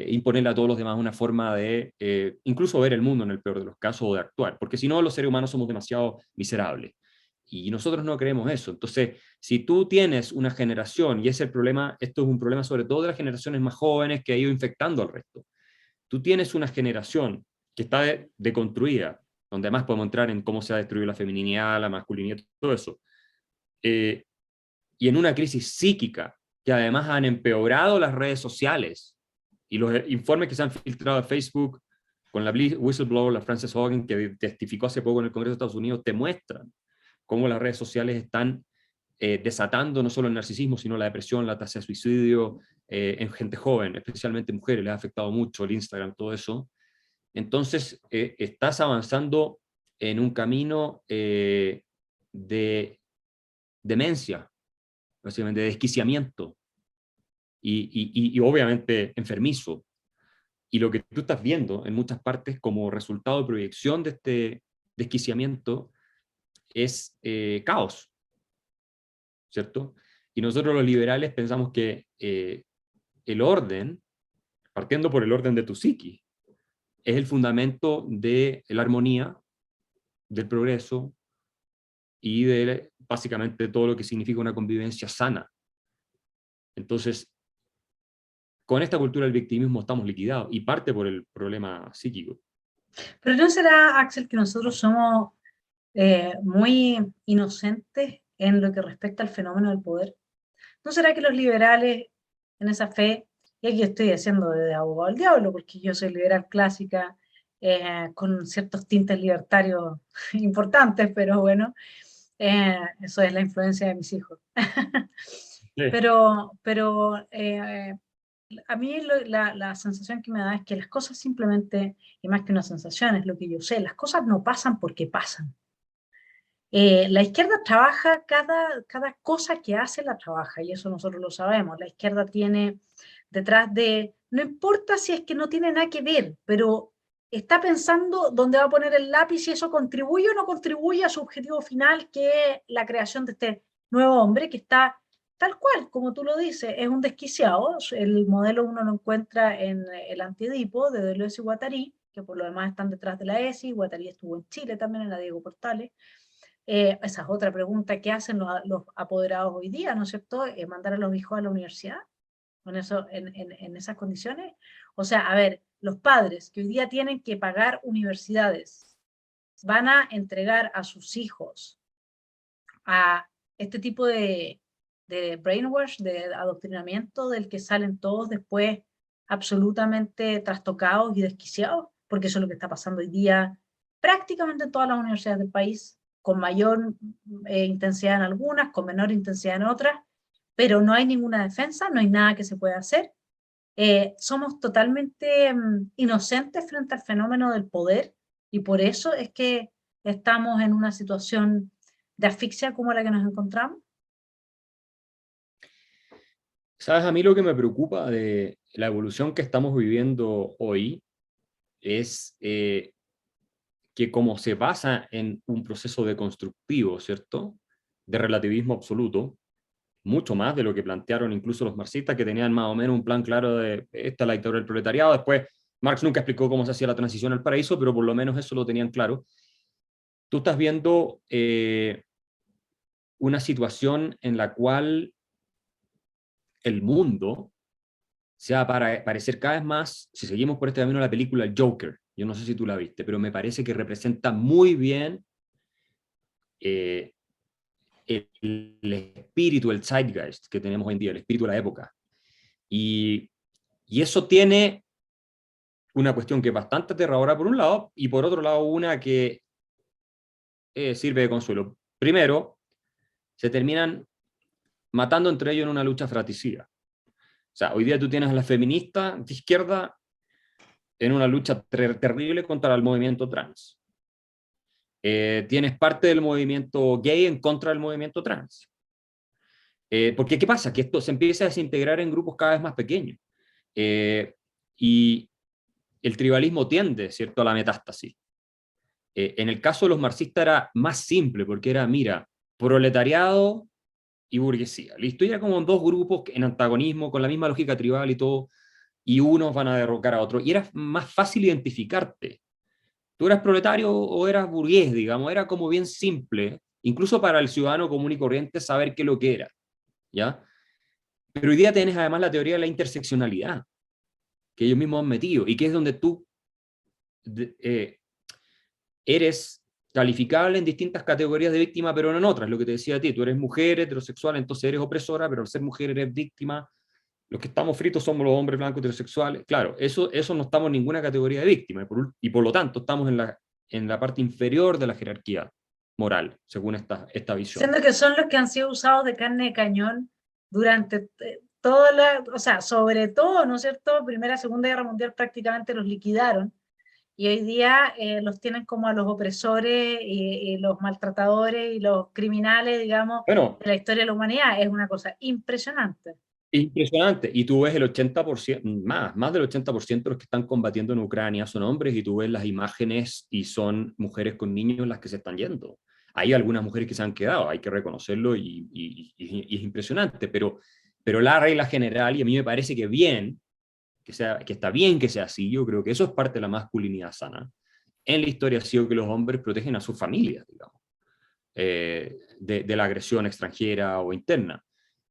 imponerle a todos los demás una forma de incluso ver el mundo en el peor de los casos o de actuar, porque si no los seres humanos somos demasiado miserables. Y nosotros no creemos eso. Entonces, si tú tienes una generación, y es el problema, esto es un problema sobre todo de las generaciones más jóvenes que ha ido infectando al resto, tú tienes una generación que está deconstruida, donde además podemos entrar en cómo se ha destruido la feminidad, la masculinidad, todo eso, y en una crisis psíquica, que además han empeorado las redes sociales, y los informes que se han filtrado de Facebook con la whistleblower, la Frances Hogan, que testificó hace poco en el Congreso de Estados Unidos, te muestran cómo las redes sociales están desatando no solo el narcisismo, sino la depresión, la tasa de suicidio en gente joven, especialmente mujeres, les ha afectado mucho el Instagram, todo eso. Entonces, estás avanzando en un camino de demencia, básicamente de desquiciamiento, y obviamente enfermizo. Y lo que tú estás viendo en muchas partes como resultado de proyección de este desquiciamiento es caos, ¿cierto? Y nosotros los liberales pensamos que el orden, partiendo por el orden de tu psiquis, es el fundamento de la armonía, del progreso y de básicamente todo lo que significa una convivencia sana. Entonces, con esta cultura del victimismo estamos liquidados y parte por el problema psíquico. Pero ¿no será, Axel, que nosotros somos muy inocentes en lo que respecta al fenómeno del poder? ¿No será que los liberales en esa fe, y aquí estoy haciendo de abogado al diablo, porque yo soy liberal clásica, con ciertos tintes libertarios importantes, pero bueno, eso es la influencia de mis hijos. Sí. Pero a mí la sensación que me da es que las cosas simplemente, y más que una sensación, es lo que yo sé, las cosas no pasan porque pasan. La izquierda trabaja, cada cosa que hace la trabaja, y eso nosotros lo sabemos. La izquierda tiene detrás de, no importa si es que no tiene nada que ver, pero está pensando dónde va a poner el lápiz y eso contribuye o no contribuye a su objetivo final, que es la creación de este nuevo hombre que está tal cual, como tú lo dices, es un desquiciado. El modelo uno lo encuentra en el Antiedipo de Deleuze y Guattari, que por lo demás están detrás de la ESI. Guattari estuvo en Chile también, en la Diego Portales. Esa es otra pregunta, ¿qué hacen los apoderados hoy día, ¿no es cierto? ¿Mandar a los hijos a la universidad en esas condiciones? O sea, a ver, los padres que hoy día tienen que pagar universidades, ¿van a entregar a sus hijos a este tipo de brainwash, de adoctrinamiento del que salen todos después absolutamente trastocados y desquiciados? Porque eso es lo que está pasando hoy día prácticamente en todas las universidades del país, con mayor intensidad en algunas, con menor intensidad en otras, pero no hay ninguna defensa, no hay nada que se pueda hacer. Somos totalmente inocentes frente al fenómeno del poder y por eso es que estamos en una situación de asfixia como la que nos encontramos. ¿Sabes? A mí lo que me preocupa de la evolución que estamos viviendo hoy es que como se basa en un proceso deconstructivo, ¿cierto? De relativismo absoluto, mucho más de lo que plantearon incluso los marxistas, que tenían más o menos un plan claro de esta es la dictadura del proletariado. Después, Marx nunca explicó cómo se hacía la transición al paraíso, pero por lo menos eso lo tenían claro. Tú estás viendo una situación en la cual el mundo se va a parecer cada vez más, si seguimos por este camino, la película El Joker. Yo no sé si tú la viste, pero me parece que representa muy bien eh, el espíritu, el zeitgeist que tenemos hoy en día, el espíritu de la época. Y, y eso tiene una cuestión que es bastante aterradora por un lado, y por otro lado una que sirve de consuelo. Primero, se terminan matando entre ellos en una lucha fratricida. O sea, hoy día tú tienes a las feministas de izquierda en una lucha terrible contra el movimiento trans. Tienes parte del movimiento gay en contra del movimiento trans. Porque, ¿qué pasa? Que esto se empieza a desintegrar en grupos cada vez más pequeños. Y el tribalismo tiende, ¿cierto?, a la metástasis. En el caso de los marxistas era más simple, porque era, mira, proletariado y burguesía. Listo, y era como dos grupos en antagonismo, con la misma lógica tribal y todo, y unos van a derrocar a otros. Y era más fácil identificarte. Tú eras proletario o eras burgués, digamos, era como bien simple, incluso para el ciudadano común y corriente, saber qué es lo que era, ¿ya? Pero hoy día tienes además la teoría de la interseccionalidad, que ellos mismos han metido, y que es donde tú eres calificable en distintas categorías de víctima, pero no en otras. Lo que te decía a ti, tú eres mujer, heterosexual, entonces eres opresora, pero al ser mujer eres víctima. Los que estamos fritos somos los hombres blancos heterosexuales. Claro, eso no estamos en ninguna categoría de víctima, y por lo tanto estamos en la parte inferior de la jerarquía moral, según esta visión. Siendo que son los que han sido usados de carne de cañón durante toda o sea, sobre todo, ¿no es cierto? Primera, Segunda Guerra Mundial prácticamente los liquidaron y hoy día los tienen como a los opresores y los maltratadores y los criminales, digamos, Bueno, de la historia de la humanidad. Es una cosa impresionante. impresionante. Y tú ves el 80%, más del 80% de los que están combatiendo en Ucrania son hombres, y tú ves las imágenes y son mujeres con niños las que se están yendo. Hay algunas mujeres que se han quedado, hay que reconocerlo, y es impresionante, pero la regla general, y a mí me parece que bien, que está bien que sea así, yo creo que eso es parte de la masculinidad sana. En la historia ha sido que los hombres protegen a sus familias, digamos, de la agresión extranjera o interna.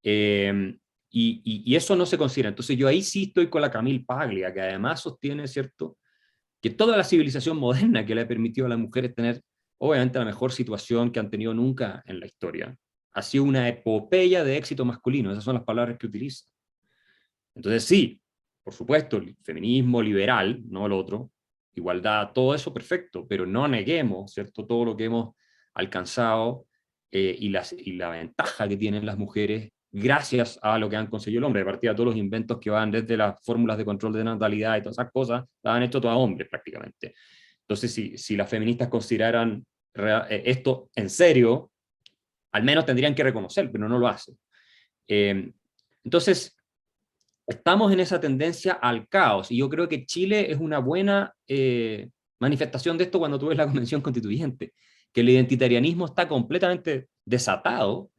Y eso no se considera. Entonces yo ahí sí estoy con la Camille Paglia, que además sostiene, ¿cierto?, que toda la civilización moderna que le ha permitido a las mujeres tener, obviamente, la mejor situación que han tenido nunca en la historia, ha sido una epopeya de éxito masculino. Esas son las palabras que utiliza. Entonces sí, por supuesto, el feminismo liberal, no el otro, igualdad, todo eso perfecto, pero no neguemos, ¿cierto?, todo lo que hemos alcanzado y la ventaja que tienen las mujeres gracias a lo que han conseguido el hombre. De partida, todos los inventos que van desde las fórmulas de control de natalidad y todas esas cosas, las han hecho todas hombres prácticamente. Entonces, si las feministas consideraran esto en serio, al menos tendrían que reconocer, pero no lo hacen. Entonces, estamos en esa tendencia al caos, y yo creo que Chile es una buena manifestación de esto cuando tú ves la Convención Constituyente, que el identitarianismo está completamente desatado,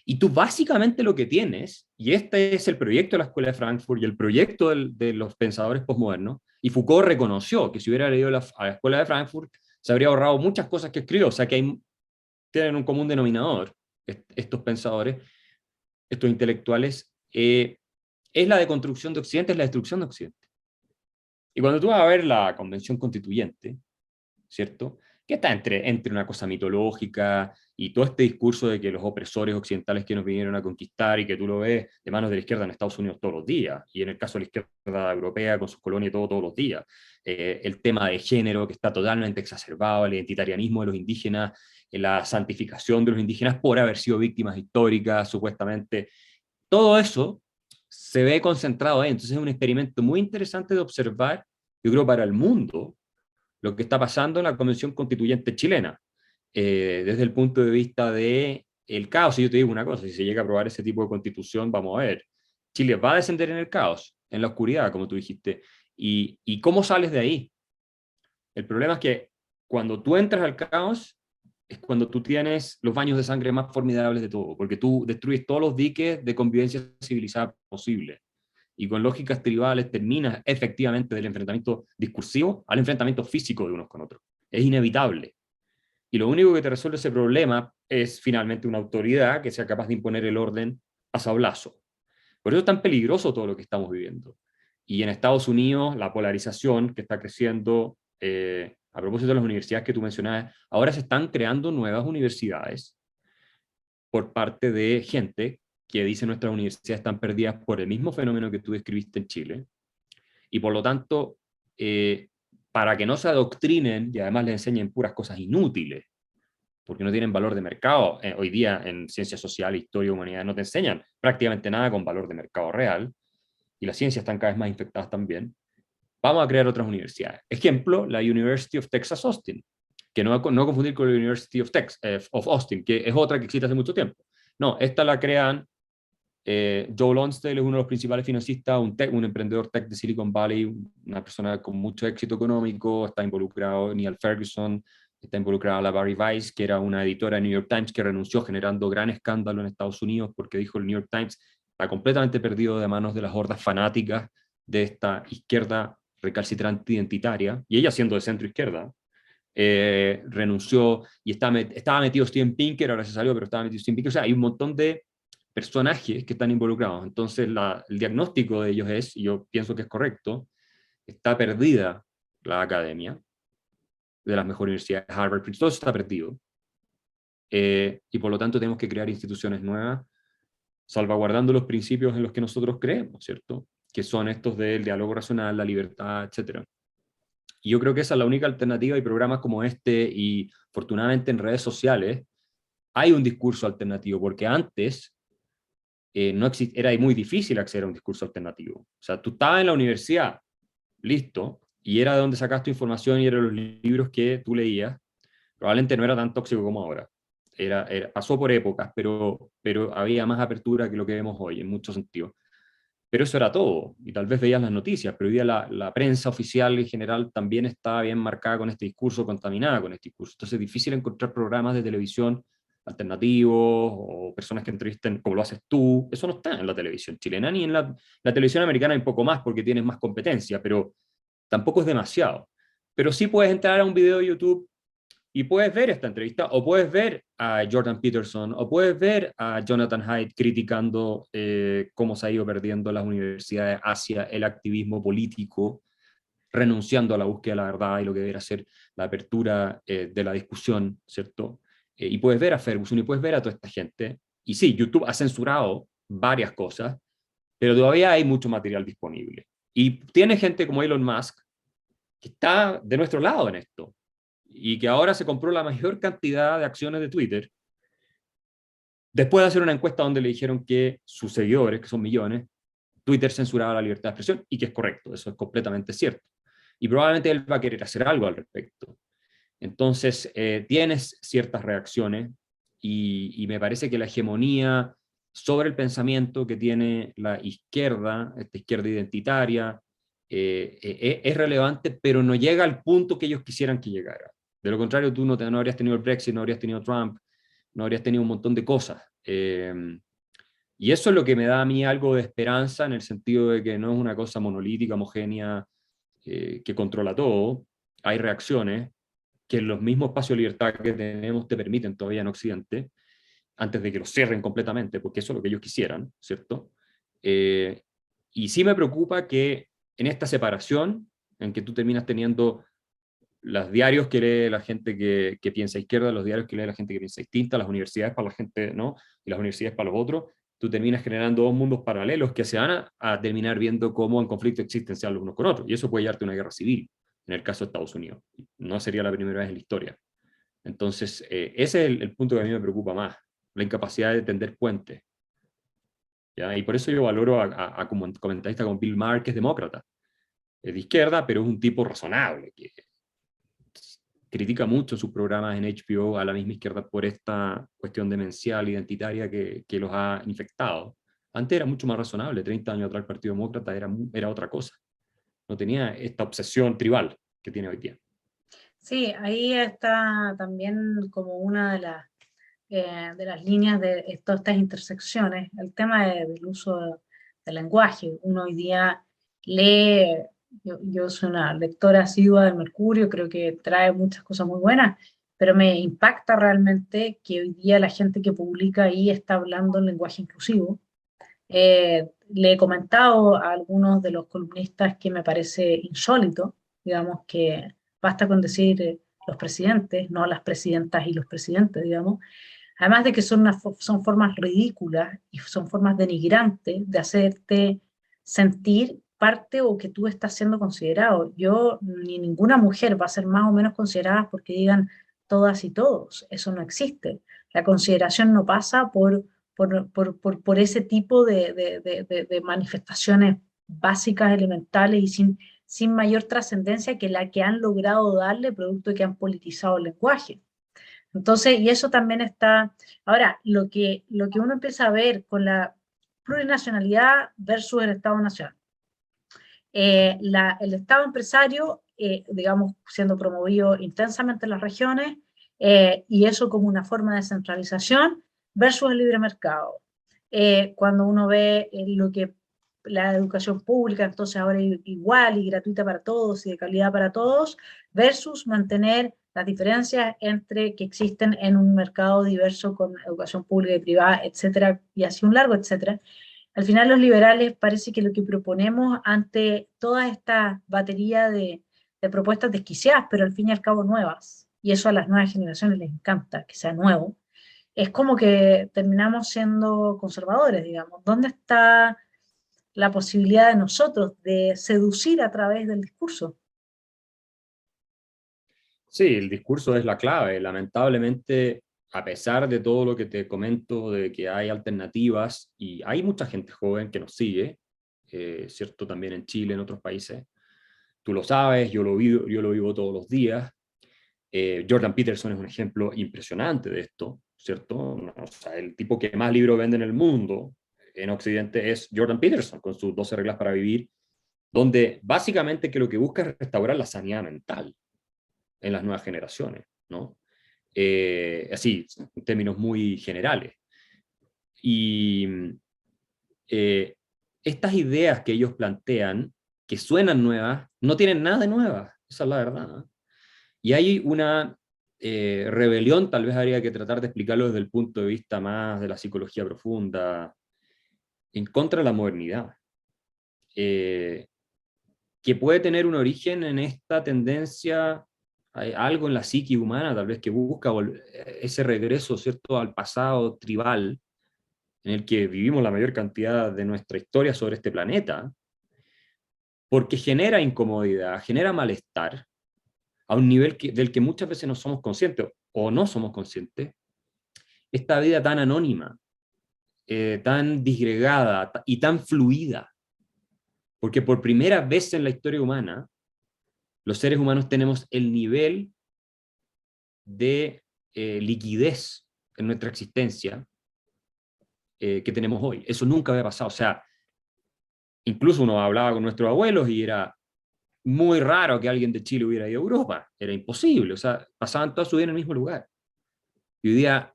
y tú básicamente lo que tienes, y este es el proyecto de la Escuela de Frankfurt y el proyecto de los pensadores postmodernos, y Foucault reconoció que si hubiera leído a la Escuela de Frankfurt se habría ahorrado muchas cosas que escribió, o sea que hay tienen un común denominador, estos pensadores, estos intelectuales, es la deconstrucción de Occidente, es la destrucción de Occidente. Y cuando tú vas a ver la Convención Constituyente, ¿cierto? Que está entre una cosa mitológica y todo este discurso de que los opresores occidentales que nos vinieron a conquistar y que tú lo ves de manos de la izquierda en Estados Unidos todos los días, y en el caso de la izquierda europea con sus colonias y todo, todos los días. El tema de género que está totalmente exacerbado, el identitarianismo de los indígenas, la santificación de los indígenas por haber sido víctimas históricas, supuestamente. Todo eso se ve concentrado ahí. Entonces es un experimento muy interesante de observar, yo creo, para el mundo, lo que está pasando en la Convención Constituyente chilena, desde el punto de vista de el caos. Y yo te digo una cosa, si se llega a aprobar ese tipo de constitución, vamos a ver, Chile va a descender en el caos, en la oscuridad, como tú dijiste. ¿Y cómo sales de ahí? El problema es que cuando tú entras al caos, es cuando tú tienes los baños de sangre más formidables de todo, porque tú destruyes todos los diques de convivencia civilizada posible. Y con lógicas tribales terminas efectivamente del enfrentamiento discursivo al enfrentamiento físico de unos con otros. Es inevitable. Y lo único que te resuelve ese problema es finalmente una autoridad que sea capaz de imponer el orden a sablazo. Por eso es tan peligroso todo lo que estamos viviendo. Y en Estados Unidos, la polarización que está creciendo, a propósito de las universidades que tú mencionabas, ahora se están creando nuevas universidades por parte de gente que dice nuestras universidades están perdidas por el mismo fenómeno que tú describiste en Chile, y por lo tanto, para que no se adoctrinen y además les enseñen puras cosas inútiles, porque no tienen valor de mercado. Hoy día en ciencias sociales, historia, humanidad, no te enseñan prácticamente nada con valor de mercado real, y las ciencias están cada vez más infectadas también. Vamos a crear otras universidades. Ejemplo, la University of Texas Austin, que no confundir con la University of Austin, que es otra que existe hace mucho tiempo. No, esta la crean Joe Lonsdale, es uno de los principales financistas, un emprendedor tech de Silicon Valley, una persona con mucho éxito económico. Está involucrado Neil Ferguson, está involucrada la Barry Weiss, que era una editora de New York Times que renunció generando gran escándalo en Estados Unidos porque dijo el New York Times está completamente perdido de manos de las hordas fanáticas de esta izquierda recalcitrante identitaria, y ella siendo de centro izquierda, renunció, y estaba metido Steven Pinker, ahora se salió, pero estaba metido Steven Pinker. O sea, hay un montón de personajes que están involucrados. Entonces el diagnóstico de ellos es, y yo pienso que es correcto, está perdida la academia de las mejores universidades, Harvard, Princeton, todo está perdido. Y por lo tanto tenemos que crear instituciones nuevas, salvaguardando los principios en los que nosotros creemos, ¿cierto? Que son estos del diálogo racional, la libertad, etc. Y yo creo que esa es la única alternativa, y programas como este, y afortunadamente en redes sociales, hay un discurso alternativo, porque antes no era muy difícil acceder a un discurso alternativo. O sea, tú estabas en la universidad, listo, y era de donde sacas tu información y eran los libros que tú leías. Probablemente no era tan tóxico como ahora. Pasó por épocas, pero había más apertura que lo que vemos hoy, en muchos sentidos. Pero eso era todo, y tal vez veías las noticias, pero hoy día la prensa oficial en general también está bien marcada con este discurso, contaminada con este discurso. Entonces es difícil encontrar programas de televisión alternativos o personas que entrevisten como lo haces tú. Eso no está en la televisión chilena, ni en la televisión americana, un poco más porque tienes más competencia, pero tampoco es demasiado. Pero sí puedes entrar a un video de YouTube y puedes ver esta entrevista, o puedes ver a Jordan Peterson, o puedes ver a Jonathan Haidt criticando cómo se ha ido perdiendo las universidades hacia el activismo político, renunciando a la búsqueda de la verdad y lo que debería ser la apertura de la discusión, ¿cierto? Y puedes ver a Ferguson y puedes ver a toda esta gente. Y sí, YouTube ha censurado varias cosas, pero todavía hay mucho material disponible. Y tiene gente como Elon Musk que está de nuestro lado en esto, y que ahora se compró la mayor cantidad de acciones de Twitter, después de hacer una encuesta donde le dijeron que sus seguidores, que son millones, Twitter censuraba la libertad de expresión, y que es correcto, eso es completamente cierto. Y probablemente él va a querer hacer algo al respecto. Entonces, tienes ciertas reacciones, y me parece que la hegemonía sobre el pensamiento que tiene la izquierda, esta izquierda identitaria, es relevante, pero no llega al punto que ellos quisieran que llegara. De lo contrario, tú no habrías tenido el Brexit, no habrías tenido Trump, no habrías tenido un montón de cosas. Y eso es lo que me da a mí algo de esperanza, en el sentido de que no es una cosa monolítica, homogénea, que controla todo. Hay reacciones, que los mismos espacios de libertad que tenemos te permiten todavía en Occidente, antes de que los cierren completamente, porque eso es lo que ellos quisieran, ¿cierto? Y sí me preocupa que en esta separación, en que tú terminas teniendo los diarios que lee la gente que piensa izquierda, los diarios que lee la gente que piensa distinta, las universidades para la gente, ¿no? Y las universidades para los otros, tú terminas generando dos mundos paralelos que se van a terminar viendo como en conflicto existencial unos con otros. Y eso puede llevarte a una guerra civil, en el caso de Estados Unidos. No sería la primera vez en la historia. Entonces, ese es el punto que a mí me preocupa más, la incapacidad de tender puentes. ¿Ya? Y por eso yo valoro a como comentarista como Bill Maher, que es demócrata. Es de izquierda, pero es un tipo razonable, que critica mucho sus programas en HBO a la misma izquierda por esta cuestión demencial, identitaria que los ha infectado. Antes era mucho más razonable, 30 años atrás el Partido Demócrata era otra cosa. No tenía esta obsesión tribal que tiene hoy día. Sí, ahí está también como una de las líneas de todas estas intersecciones, el tema del uso del lenguaje. Uno hoy día lee, yo soy una lectora asidua del Mercurio, creo que trae muchas cosas muy buenas, pero me impacta realmente que hoy día la gente que publica ahí está hablando en lenguaje inclusivo. Le he comentado a algunos de los columnistas que me parece insólito, digamos que basta con decir los presidentes, no las presidentas y los presidentes, digamos. Además de que son formas ridículas y son formas denigrantes de hacerte sentir parte o que tú estás siendo considerado. Yo, ni ninguna mujer va a ser más o menos considerada porque digan todas y todos. Eso no existe. La consideración no pasa por ese tipo de manifestaciones básicas, elementales y sin mayor trascendencia que la que han logrado darle producto de que han politizado el lenguaje. Entonces, y eso también está. Ahora, lo que uno empieza a ver con la plurinacionalidad versus el Estado-Nación. El Estado empresario, digamos, siendo promovido intensamente en las regiones, y eso como una forma de centralización versus el libre mercado. Cuando uno ve lo que la educación pública, entonces ahora igual y gratuita para todos y de calidad para todos, versus mantener las diferencias entre que existen en un mercado diverso con educación pública y privada, etcétera, y así un largo, etcétera. Al final los liberales parece que lo que proponemos ante toda esta batería de propuestas desquiciadas, pero al fin y al cabo nuevas, y eso a las nuevas generaciones les encanta, que sea nuevo, es como que terminamos siendo conservadores, digamos. ¿Dónde está la posibilidad de nosotros de seducir a través del discurso? Sí, el discurso es la clave. Lamentablemente, a pesar de todo lo que te comento, de que hay alternativas, y hay mucha gente joven que nos sigue, ¿cierto? También en Chile, en otros países. Tú lo sabes, yo lo vivo todos los días. Jordan Peterson es un ejemplo impresionante de esto, ¿cierto? O sea, el tipo que más libros vende en el mundo, en Occidente, es Jordan Peterson, con sus 12 reglas para vivir, donde básicamente que lo que busca es restaurar la sanidad mental en las nuevas generaciones, ¿no? Así, en términos muy generales. Y eh, estas ideas que ellos plantean, que suenan nuevas, no tienen nada de nuevas, esa es la verdad, ¿no? Y hay una rebelión, tal vez habría que tratar de explicarlo desde el punto de vista más de la psicología profunda, en contra de la modernidad, eh, que puede tener un origen en esta tendencia, hay algo en la psique humana tal vez que busca ese regreso, ¿cierto?, al pasado tribal, en el que vivimos la mayor cantidad de nuestra historia sobre este planeta, porque genera incomodidad, genera malestar, a un nivel del que muchas veces no somos conscientes o no somos conscientes, esta vida tan anónima, tan disgregada y tan fluida, porque por primera vez en la historia humana, los seres humanos tenemos el nivel de liquidez en nuestra existencia que tenemos hoy. Eso nunca había pasado. O sea, incluso uno hablaba con nuestros abuelos y era muy raro que alguien de Chile hubiera ido a Europa. Era imposible. O sea, pasaban toda su vida en el mismo lugar. Y hoy día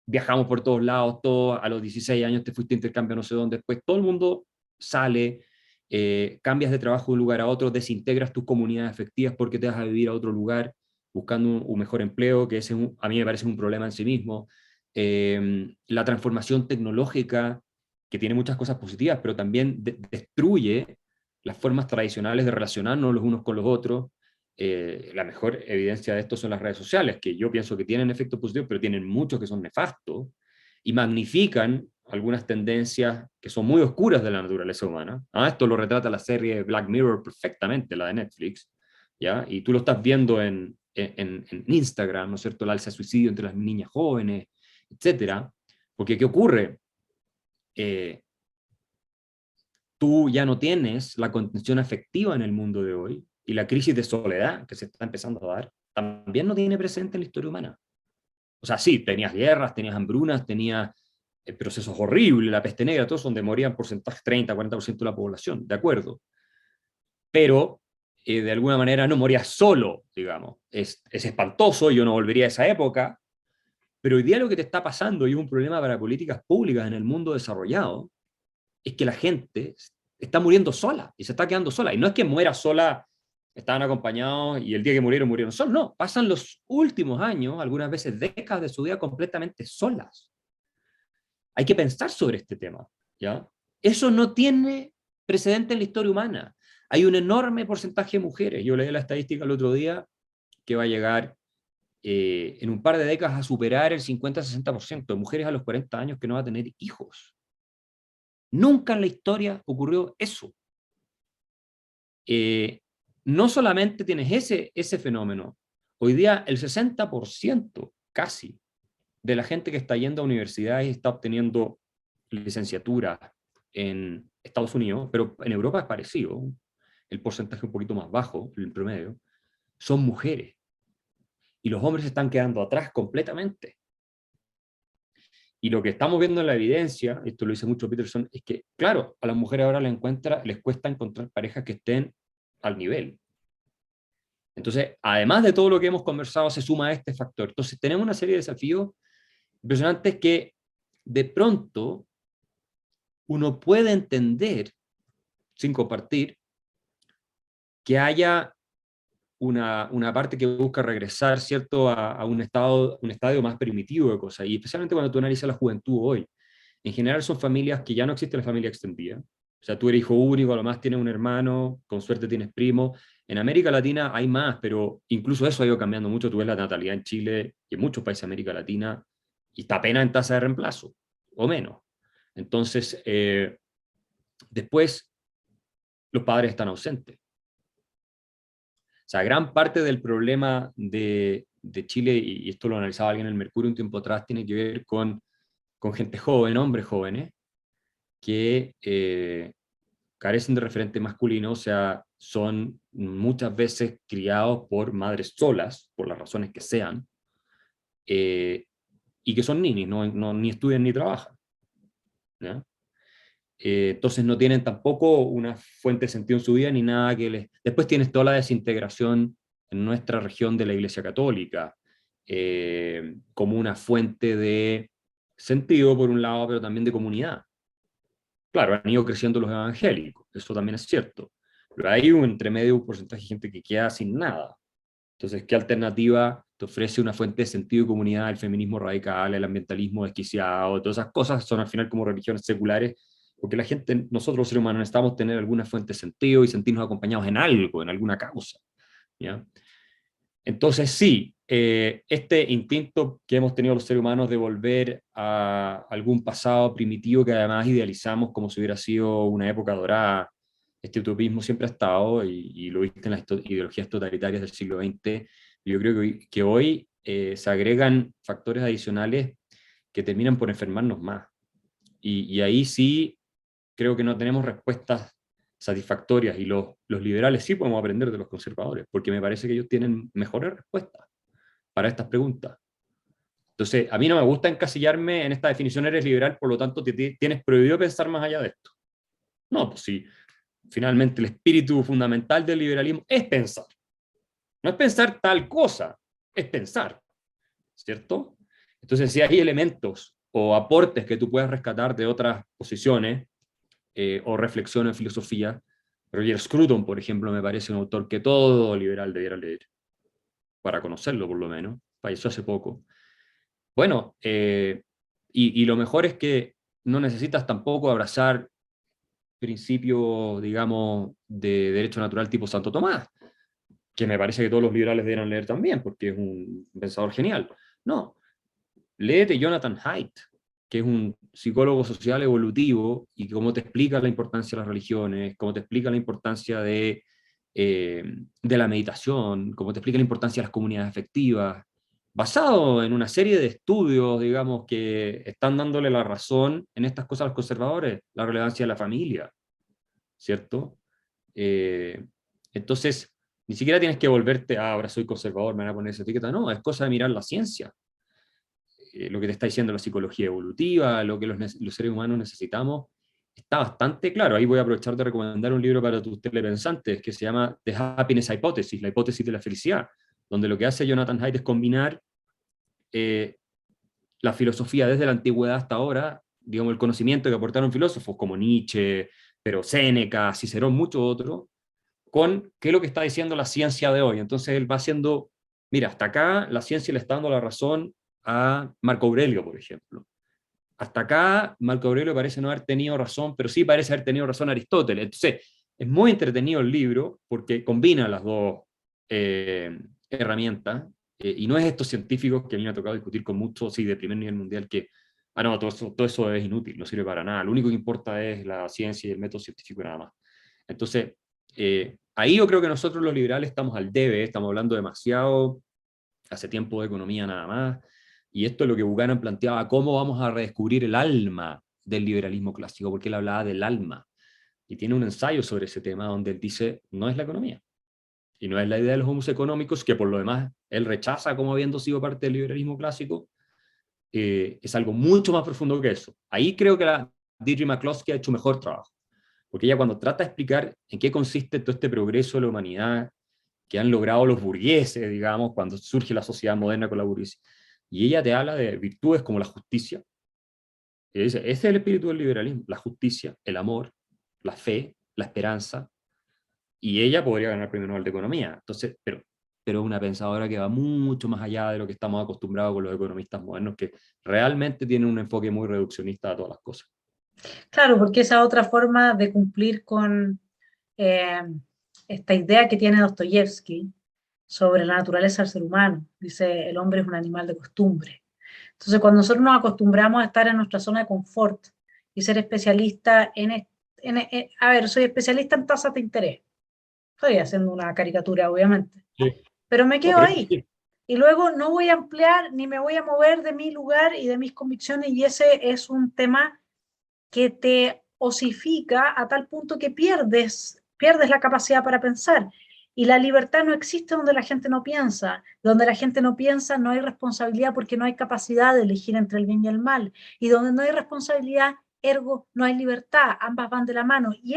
viajamos por todos lados, todos, a los 16 años te fuiste a intercambio no sé dónde, después todo el mundo sale, cambias de trabajo de un lugar a otro, desintegras tus comunidades afectivas porque te vas a vivir a otro lugar buscando un mejor empleo, que ese a mí me parece un problema en sí mismo. La transformación tecnológica, que tiene muchas cosas positivas, pero también destruye las formas tradicionales de relacionarnos los unos con los otros. La mejor evidencia de esto son las redes sociales, que yo pienso que tienen efectos positivos, pero tienen muchos que son nefastos, y magnifican algunas tendencias que son muy oscuras de la naturaleza humana. Esto lo retrata la serie Black Mirror perfectamente, la de Netflix, ¿ya? Y tú lo estás viendo en Instagram, ¿no es cierto? El alza de suicidio entre las niñas jóvenes, etcétera. Porque ¿qué ocurre? Tú ya no tienes la contención afectiva en el mundo de hoy, y la crisis de soledad que se está empezando a dar también no tiene presente en la historia humana. O sea, sí, tenías guerras, tenías hambrunas, tenías procesos horribles, la peste negra, todos donde morían porcentajes 30, 40% de la población, de acuerdo. Pero de alguna manera no morías solo, digamos. Es espantoso, yo no volvería a esa época, pero hoy día lo que te está pasando, y es un problema para políticas públicas en el mundo desarrollado, es que la gente está muriendo sola y se está quedando sola. Y no es que muera sola, estaban acompañados y el día que murieron, murieron solos. No, pasan los últimos años, algunas veces décadas de su vida completamente solas. Hay que pensar sobre este tema, ¿ya? Eso no tiene precedente en la historia humana. Hay un enorme porcentaje de mujeres. Yo leí la estadística el otro día que va a llegar en un par de décadas a superar el 50-60% de mujeres a los 40 años que no va a tener hijos. Nunca en la historia ocurrió eso. No solamente tienes ese fenómeno, hoy día el 60% casi de la gente que está yendo a universidades y está obteniendo licenciatura en Estados Unidos, pero en Europa es parecido, el porcentaje un poquito más bajo, el promedio, son mujeres. Y los hombres se están quedando atrás completamente. Y lo que estamos viendo en la evidencia, esto lo dice mucho Peterson, es que, claro, a las mujeres ahora les cuesta encontrar parejas que estén al nivel. Entonces, además de todo lo que hemos conversado, se suma este factor. Entonces, tenemos una serie de desafíos impresionantes que de pronto uno puede entender, sin compartir, que haya una parte que busca regresar, ¿cierto?, a un estadio más primitivo de cosas, y especialmente cuando tú analizas la juventud hoy. En general son familias que ya no existe la familia extendida. O sea, tú eres hijo único, a lo más tienes un hermano, con suerte tienes primo. En América Latina hay más, pero incluso eso ha ido cambiando mucho. Tú ves la natalidad en Chile y en muchos países de América Latina, y está apenas en tasa de reemplazo, o menos. Entonces, después, los padres están ausentes. O sea, gran parte del problema de Chile, y esto lo analizaba alguien en el Mercurio un tiempo atrás, tiene que ver con gente joven, hombres jóvenes, que carecen de referente masculino, o sea, son muchas veces criados por madres solas, por las razones que sean, y que son ninis, ni estudian ni trabajan, ¿ya? Entonces no tienen tampoco una fuente de sentido en su vida ni nada que les... Después tienes toda la desintegración en nuestra región de la Iglesia Católica, como una fuente de sentido por un lado, pero también de comunidad. Claro, han ido creciendo los evangélicos, eso también es cierto, pero hay un entremedio, un porcentaje de gente que queda sin nada. Entonces, ¿qué alternativa te ofrece una fuente de sentido y comunidad? El feminismo radical, el ambientalismo desquiciado, todas esas cosas son al final como religiones seculares, porque la gente, nosotros los seres humanos, necesitamos tener alguna fuente de sentido y sentirnos acompañados en algo, en alguna causa, ¿ya? Entonces, sí, este instinto que hemos tenido los seres humanos de volver a algún pasado primitivo que además idealizamos como si hubiera sido una época dorada, este utopismo siempre ha estado, y lo viste en las ideologías totalitarias del siglo XX. Yo creo que hoy se agregan factores adicionales que terminan por enfermarnos más. Y ahí sí creo que no tenemos respuestas satisfactorias, y los liberales sí podemos aprender de los conservadores, porque me parece que ellos tienen mejores respuestas para estas preguntas. Entonces, a mí no me gusta encasillarme en esta definición, eres liberal, por lo tanto tienes prohibido pensar más allá de esto. No, pues sí, finalmente el espíritu fundamental del liberalismo es pensar. No es pensar tal cosa, es pensar, ¿cierto? Entonces, si hay elementos o aportes que tú puedes rescatar de otras posiciones o reflexiones en filosofía, Roger Scruton, por ejemplo, me parece un autor que todo liberal debiera leer, para conocerlo por lo menos, falleció hace poco. Bueno, y lo mejor es que no necesitas tampoco abrazar principios, digamos, de derecho natural tipo Santo Tomás, que me parece que todos los liberales deberían leer también, porque es un pensador genial. No, léete Jonathan Haidt, que es un psicólogo social evolutivo y cómo te explica la importancia de las religiones, cómo te explica la importancia de la meditación, cómo te explica la importancia de las comunidades afectivas, basado en una serie de estudios, digamos, que están dándole la razón en estas cosas a los conservadores, la relevancia de la familia, ¿cierto? Eh, entonces, ni siquiera tienes que volverte, ahora soy conservador, me van a poner esa etiqueta, no, es cosa de mirar la ciencia, lo que te está diciendo la psicología evolutiva, lo que los seres humanos necesitamos, está bastante claro. Ahí voy a aprovechar de recomendar un libro para tus telepensantes que se llama The Happiness Hypothesis, la hipótesis de la felicidad, donde lo que hace Jonathan Haidt es combinar la filosofía desde la antigüedad hasta ahora, digamos, el conocimiento que aportaron filósofos como Nietzsche, pero Séneca, Cicerón, muchos otros, con qué es lo que está diciendo la ciencia de hoy. Entonces él va haciendo, mira, hasta acá la ciencia le está dando la razón a Marco Aurelio, por ejemplo. Hasta acá Marco Aurelio parece no haber tenido razón, pero sí parece haber tenido razón Aristóteles. Entonces, es muy entretenido el libro porque combina las dos herramientas, y no es estos científicos que a mí me ha tocado discutir con muchos, sí, de primer nivel mundial, que, no, todo eso es inútil, no sirve para nada, lo único que importa es la ciencia y el método científico nada más. Entonces, ahí yo creo que nosotros los liberales estamos al debe, estamos hablando demasiado hace tiempo de economía nada más, y esto es lo que Buchanan planteaba, cómo vamos a redescubrir el alma del liberalismo clásico, porque él hablaba del alma, y tiene un ensayo sobre ese tema donde él dice, no es la economía, y no es la idea de los homos económicos, que por lo demás él rechaza como habiendo sido parte del liberalismo clásico, es algo mucho más profundo que eso. Ahí creo que la Deirdre McCloskey ha hecho mejor trabajo, porque ella cuando trata de explicar en qué consiste todo este progreso de la humanidad que han logrado los burgueses, digamos, cuando surge la sociedad moderna con la burguesía, y ella te habla de virtudes como la justicia, y dice, ese es el espíritu del liberalismo, la justicia, el amor, la fe, la esperanza, y ella podría ganar el premio Nobel de Economía. Entonces, pero una pensadora que va mucho más allá de lo que estamos acostumbrados con los economistas modernos, que realmente tienen un enfoque muy reduccionista a todas las cosas. Claro, porque esa otra forma de cumplir con eh, esta idea que tiene Dostoyevsky sobre la naturaleza del ser humano. Dice, el hombre es un animal de costumbre. Entonces, cuando nosotros nos acostumbramos a estar en nuestra zona de confort y ser especialista a ver, soy especialista en tasas de interés. Estoy haciendo una caricatura, obviamente. Sí. Pero me quedo No, ahí. sí. Y luego no voy a ampliar ni me voy a mover de mi lugar y de mis convicciones, y ese es un tema que te osifica a tal punto que pierdes la capacidad para pensar. Y la libertad no existe donde la gente no piensa. Donde la gente no piensa no hay responsabilidad porque no hay capacidad de elegir entre el bien y el mal. Y donde no hay responsabilidad, ergo, no hay libertad. Ambas van de la mano. Y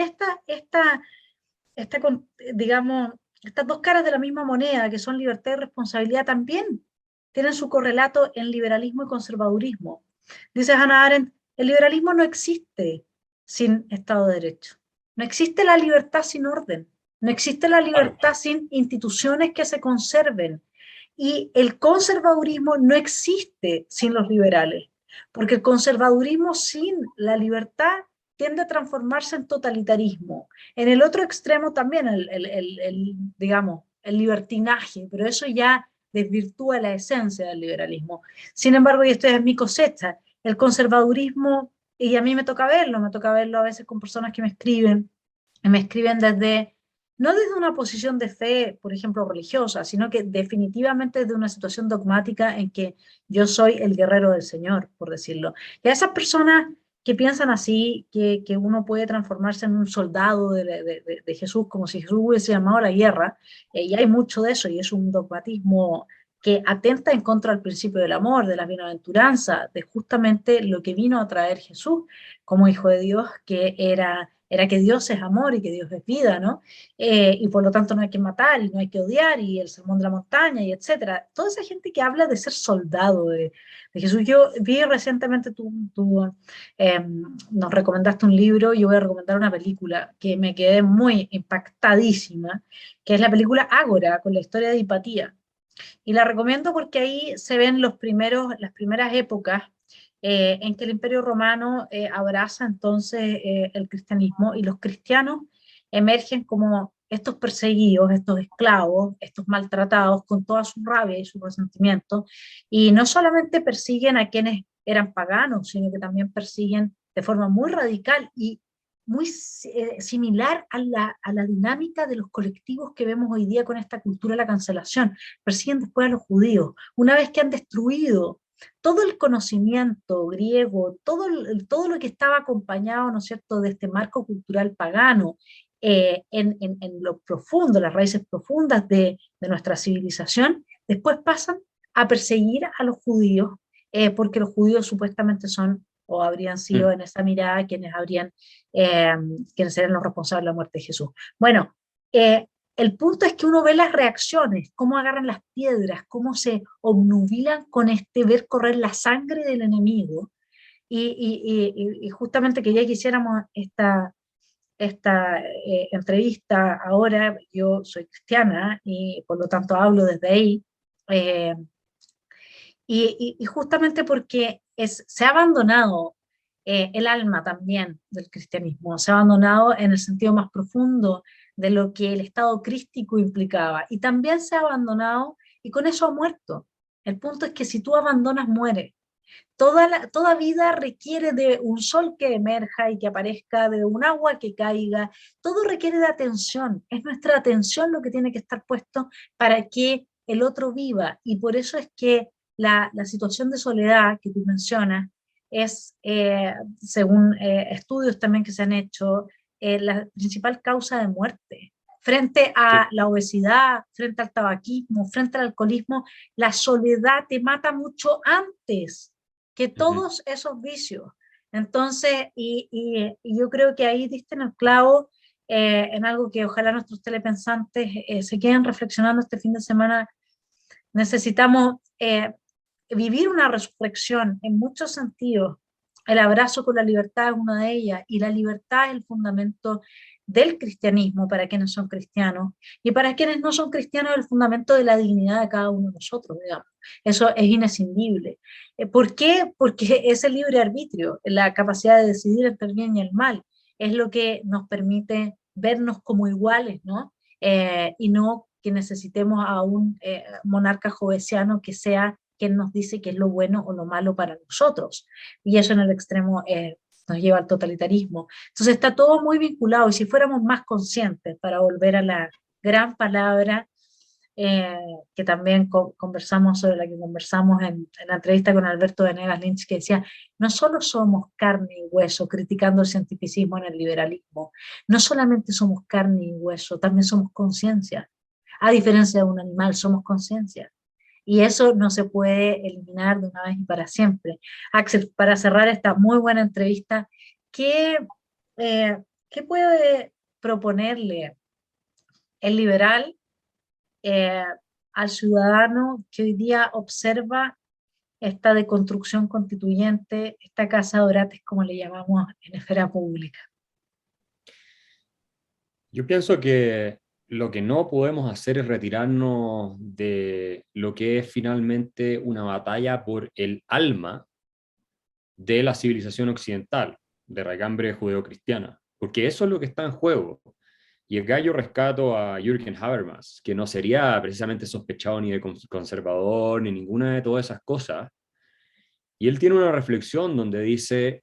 digamos, estas dos caras de la misma moneda, que son libertad y responsabilidad, también tienen su correlato en liberalismo y conservadurismo. Dice Hannah Arendt, el liberalismo no existe sin Estado de Derecho. No existe la libertad sin orden. No existe la Claro. libertad sin instituciones que se conserven. Y el conservadurismo no existe sin los liberales, porque el conservadurismo sin la libertad tiende a transformarse en totalitarismo. En el otro extremo también, digamos, el libertinaje, pero eso ya desvirtúa la esencia del liberalismo. Sin embargo, y esto es mi cosecha, el conservadurismo, y a mí me toca verlo a veces con personas que me escriben no desde una posición de fe, por ejemplo, religiosa, sino que definitivamente desde una situación dogmática en que yo soy el guerrero del Señor, por decirlo. Y a esas personas que piensan así, que uno puede transformarse en un soldado de Jesús, como si Jesús hubiese llamado a la guerra, y hay mucho de eso, y es un dogmatismo que atenta en contra del principio del amor, de la bienaventuranza, de justamente lo que vino a traer Jesús como Hijo de Dios, que era era que Dios es amor y que Dios es vida, ¿no? Y por lo tanto no hay que matar y no hay que odiar y el sermón de la montaña y etcétera. Toda esa gente que habla de ser soldado de Jesús. Yo vi recientemente, nos recomendaste un libro, yo voy a recomendar una película que me quedé muy impactadísima, que es la película Ágora, con la historia de Hipatía. Y la recomiendo porque ahí se ven las primeras épocas en que el Imperio Romano abraza entonces el cristianismo y los cristianos emergen como estos perseguidos, estos esclavos, estos maltratados con toda su rabia y su resentimiento. Y no solamente persiguen a quienes eran paganos, sino que también persiguen de forma muy radical y muy similar a la dinámica de los colectivos que vemos hoy día con esta cultura de la cancelación. Persiguen después a los judíos. Una vez que han destruido todo el conocimiento griego, todo lo que estaba acompañado, ¿no es cierto?, de este marco cultural pagano, en lo profundo, las raíces profundas de nuestra civilización, después pasan a perseguir a los judíos, porque los judíos supuestamente son o habrían sido Mm. en esa mirada eh, quienes serían los responsables de la muerte de Jesús. Bueno, el punto es que uno ve las reacciones, cómo agarran las piedras, cómo se obnubilan con este ver correr la sangre del enemigo. Y justamente que ya quisiéramos esta entrevista ahora, yo soy cristiana y por lo tanto hablo desde ahí, eh, y justamente porque se ha abandonado el alma también del cristianismo, se ha abandonado en el sentido más profundo de lo que el estado crístico implicaba, y también se ha abandonado, y con eso ha muerto. El punto es que si tú abandonas, muere. Toda vida requiere de un sol que emerja y que aparezca, de un agua que caiga, todo requiere de atención, es nuestra atención lo que tiene que estar puesto para que el otro viva, y por eso es que la situación de soledad que tú mencionas es, según estudios también que se han hecho, la principal causa de muerte. Frente a Sí. la obesidad, frente al tabaquismo, frente al alcoholismo, la soledad te mata mucho antes que Ujú. todos esos vicios. Entonces, y yo creo que ahí diste en el clavo, en algo que ojalá nuestros telepensantes se queden reflexionando este fin de semana. Necesitamos vivir una resurrección en muchos sentidos. El abrazo con la libertad es una de ellas, y la libertad es el fundamento del cristianismo para quienes son cristianos, y para quienes no son cristianos el fundamento de la dignidad de cada uno de nosotros, digamos. Eso es inescindible. ¿Por qué? Porque es el libre arbitrio, la capacidad de decidir entre el bien y el mal, es lo que nos permite vernos como iguales, ¿no? Y no que necesitemos a un monarca jovesiano que sea quien nos dice qué es lo bueno o lo malo para nosotros. Y eso en el extremo nos lleva al totalitarismo. Entonces está todo muy vinculado, y si fuéramos más conscientes, para volver a la gran palabra eh, que también conversamos, sobre la que conversamos en la entrevista con Alberto Venegas Lynch, que decía, no solo somos carne y hueso, criticando el cientificismo en el liberalismo, no solamente somos carne y hueso, también somos conciencia. A diferencia de un animal, somos conciencia. Y eso no se puede eliminar de una vez y para siempre. Axel, para cerrar esta muy buena entrevista, ¿qué, qué puede proponerle el liberal eh, al ciudadano que hoy día observa esta deconstrucción constituyente, esta casa de orates, como le llamamos en esfera pública? Yo pienso que lo que no podemos hacer es retirarnos de lo que es finalmente una batalla por el alma de la civilización occidental, de raigambre judeocristiana, porque eso es lo que está en juego. Y acá yo rescato a Jürgen Habermas, que no sería precisamente sospechado ni de conservador, ni ninguna de todas esas cosas. Y él tiene una reflexión donde dice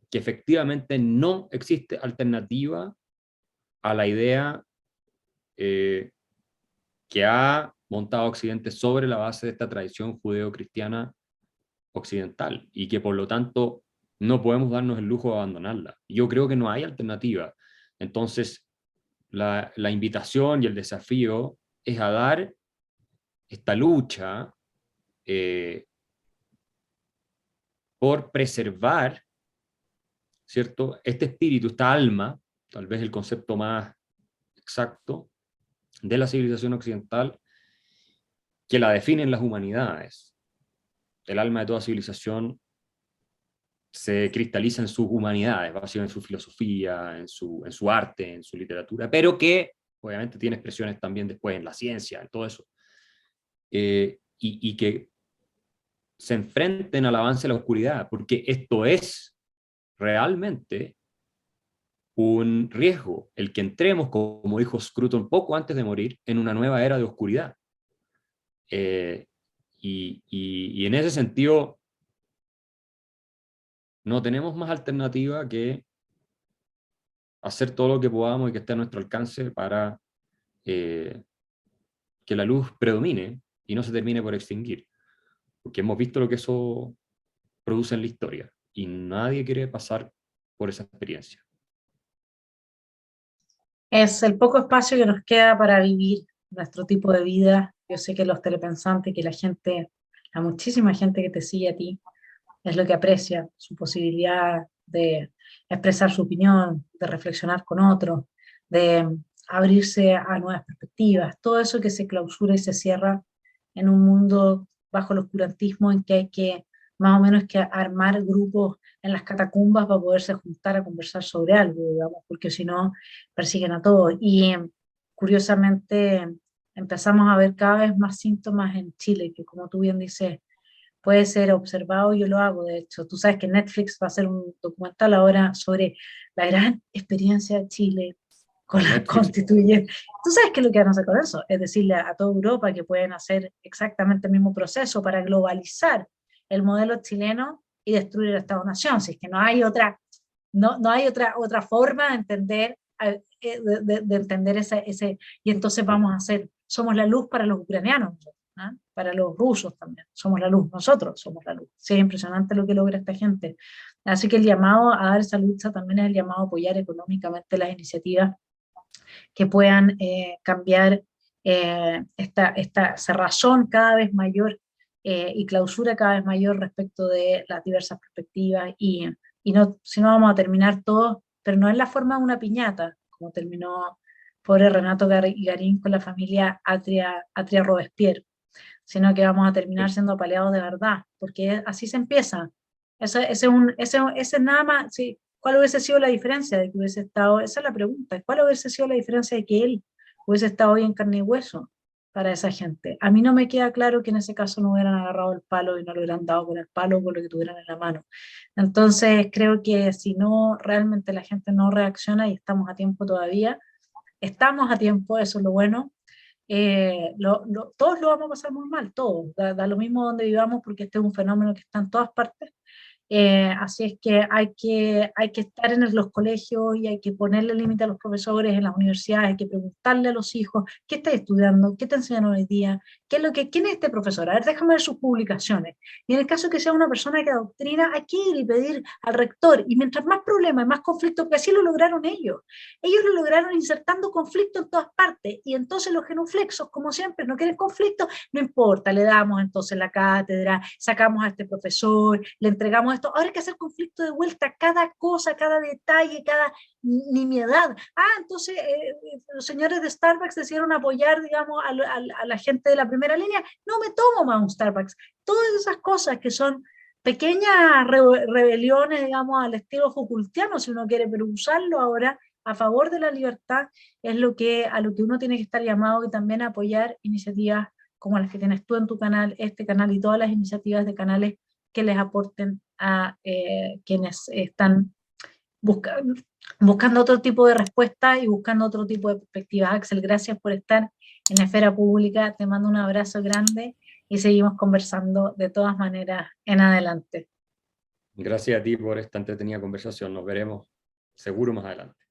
que efectivamente no existe alternativa a la idea eh, que ha montado Occidente sobre la base de esta tradición judeo-cristiana occidental, y que por lo tanto no podemos darnos el lujo de abandonarla. Yo creo que no hay alternativa. Entonces, la invitación y el desafío es a dar esta lucha eh, por preservar, ¿cierto?, este espíritu, esta alma tal vez el concepto más exacto de la civilización occidental, que la definen las humanidades. El alma de toda civilización se cristaliza en sus humanidades, básicamente en su filosofía, en su arte, en su literatura, pero que obviamente tiene expresiones también después en la ciencia, en todo eso. Y que se enfrenten al avance de la oscuridad, porque esto es realmente un riesgo, el que entremos, como dijo Scruton poco antes de morir, en una nueva era de oscuridad. Y en ese sentido, no tenemos más alternativa que hacer todo lo que podamos y que esté a nuestro alcance para que la luz predomine y no se termine por extinguir. Porque hemos visto lo que eso produce en la historia y nadie quiere pasar por esa experiencia. Es el poco espacio que nos queda para vivir nuestro tipo de vida. Yo sé que los telepensantes, que la gente, la muchísima gente que te sigue a ti, es lo que aprecia, su posibilidad de expresar su opinión, de reflexionar con otros, de abrirse a nuevas perspectivas, todo eso que se clausura y se cierra en un mundo bajo el oscurantismo en que hay que más o menos que armar grupos en las catacumbas para poderse juntar a conversar sobre algo, digamos, porque si no persiguen a todos. Y curiosamente empezamos a ver cada vez más síntomas en Chile, que como tú bien dices, puede ser observado, yo lo hago, de hecho. Tú sabes que Netflix va a hacer un documental ahora sobre la gran experiencia de Chile con la constituyente. Tú sabes qué es lo que van a hacer con eso, es decirle a toda Europa que pueden hacer exactamente el mismo proceso para globalizar el modelo chileno y destruir el Estado-Nación, si es que no hay otra, no hay otra forma de entender, de entender ese, y entonces vamos a hacer, somos la luz para los ucranianos, ¿ah? Para los rusos también, somos la luz, nosotros somos la luz. Sí, es impresionante lo que logra esta gente. Así que el llamado a dar esa lucha también es el llamado a apoyar económicamente las iniciativas que puedan cambiar esta cerrazón cada vez mayor y clausura cada vez mayor respecto de las diversas perspectivas y no, si no vamos a terminar todo, pero no en la forma de una piñata, como terminó pobre Renato Garín con la familia Atria Robespierre, sino que vamos a terminar siendo apaleados de verdad, porque así se empieza. Ese nada más, sí, ¿cuál hubiese sido la diferencia de que hubiese estado? Esa es la pregunta, ¿cuál hubiese sido la diferencia de que él hubiese estado hoy en carne y hueso para esa gente? A mí no me queda claro que en ese caso no hubieran agarrado el palo y no lo hubieran dado con el palo o con lo que tuvieran en la mano. Entonces creo que si no, realmente la gente no reacciona y estamos a tiempo todavía, estamos a tiempo, eso es lo bueno. Todos lo vamos a pasar muy mal, todos, da lo mismo donde vivamos porque este es un fenómeno que está en todas partes. Así es que hay que estar en los colegios y hay que ponerle límite a los profesores en las universidades, hay que preguntarle a los hijos, ¿qué estás estudiando? ¿Qué te enseñan hoy día? ¿Quién es este profesor? A ver, déjame ver sus publicaciones. Y en el caso que sea una persona que adoctrina, hay que ir y pedir al rector. Y mientras más problemas, más conflictos, que así lo lograron ellos. Ellos lo lograron insertando conflicto en todas partes. Y entonces los genuflexos, como siempre, no quieren conflicto, no importa, le damos entonces la cátedra, sacamos a este profesor, le entregamos esto. Ahora hay que hacer conflicto de vuelta, cada cosa, cada detalle, cada nimiedad. Entonces los señores de Starbucks decidieron apoyar, digamos, a la gente de la primera línea. No me tomo más un Starbucks. Todas esas cosas que son pequeñas rebeliones, digamos, al estilo Foucaultiano, si uno quiere, pero usarlo ahora a favor de la libertad es a lo que uno tiene que estar llamado y también apoyar iniciativas como las que tienes tú en tu canal, este canal y todas las iniciativas de canales que les aporten a quienes están buscando otro tipo de respuesta y buscando otro tipo de perspectiva. Axel, gracias por estar en la esfera pública, te mando un abrazo grande y seguimos conversando de todas maneras en adelante. Gracias a ti por esta entretenida conversación, nos veremos seguro más adelante.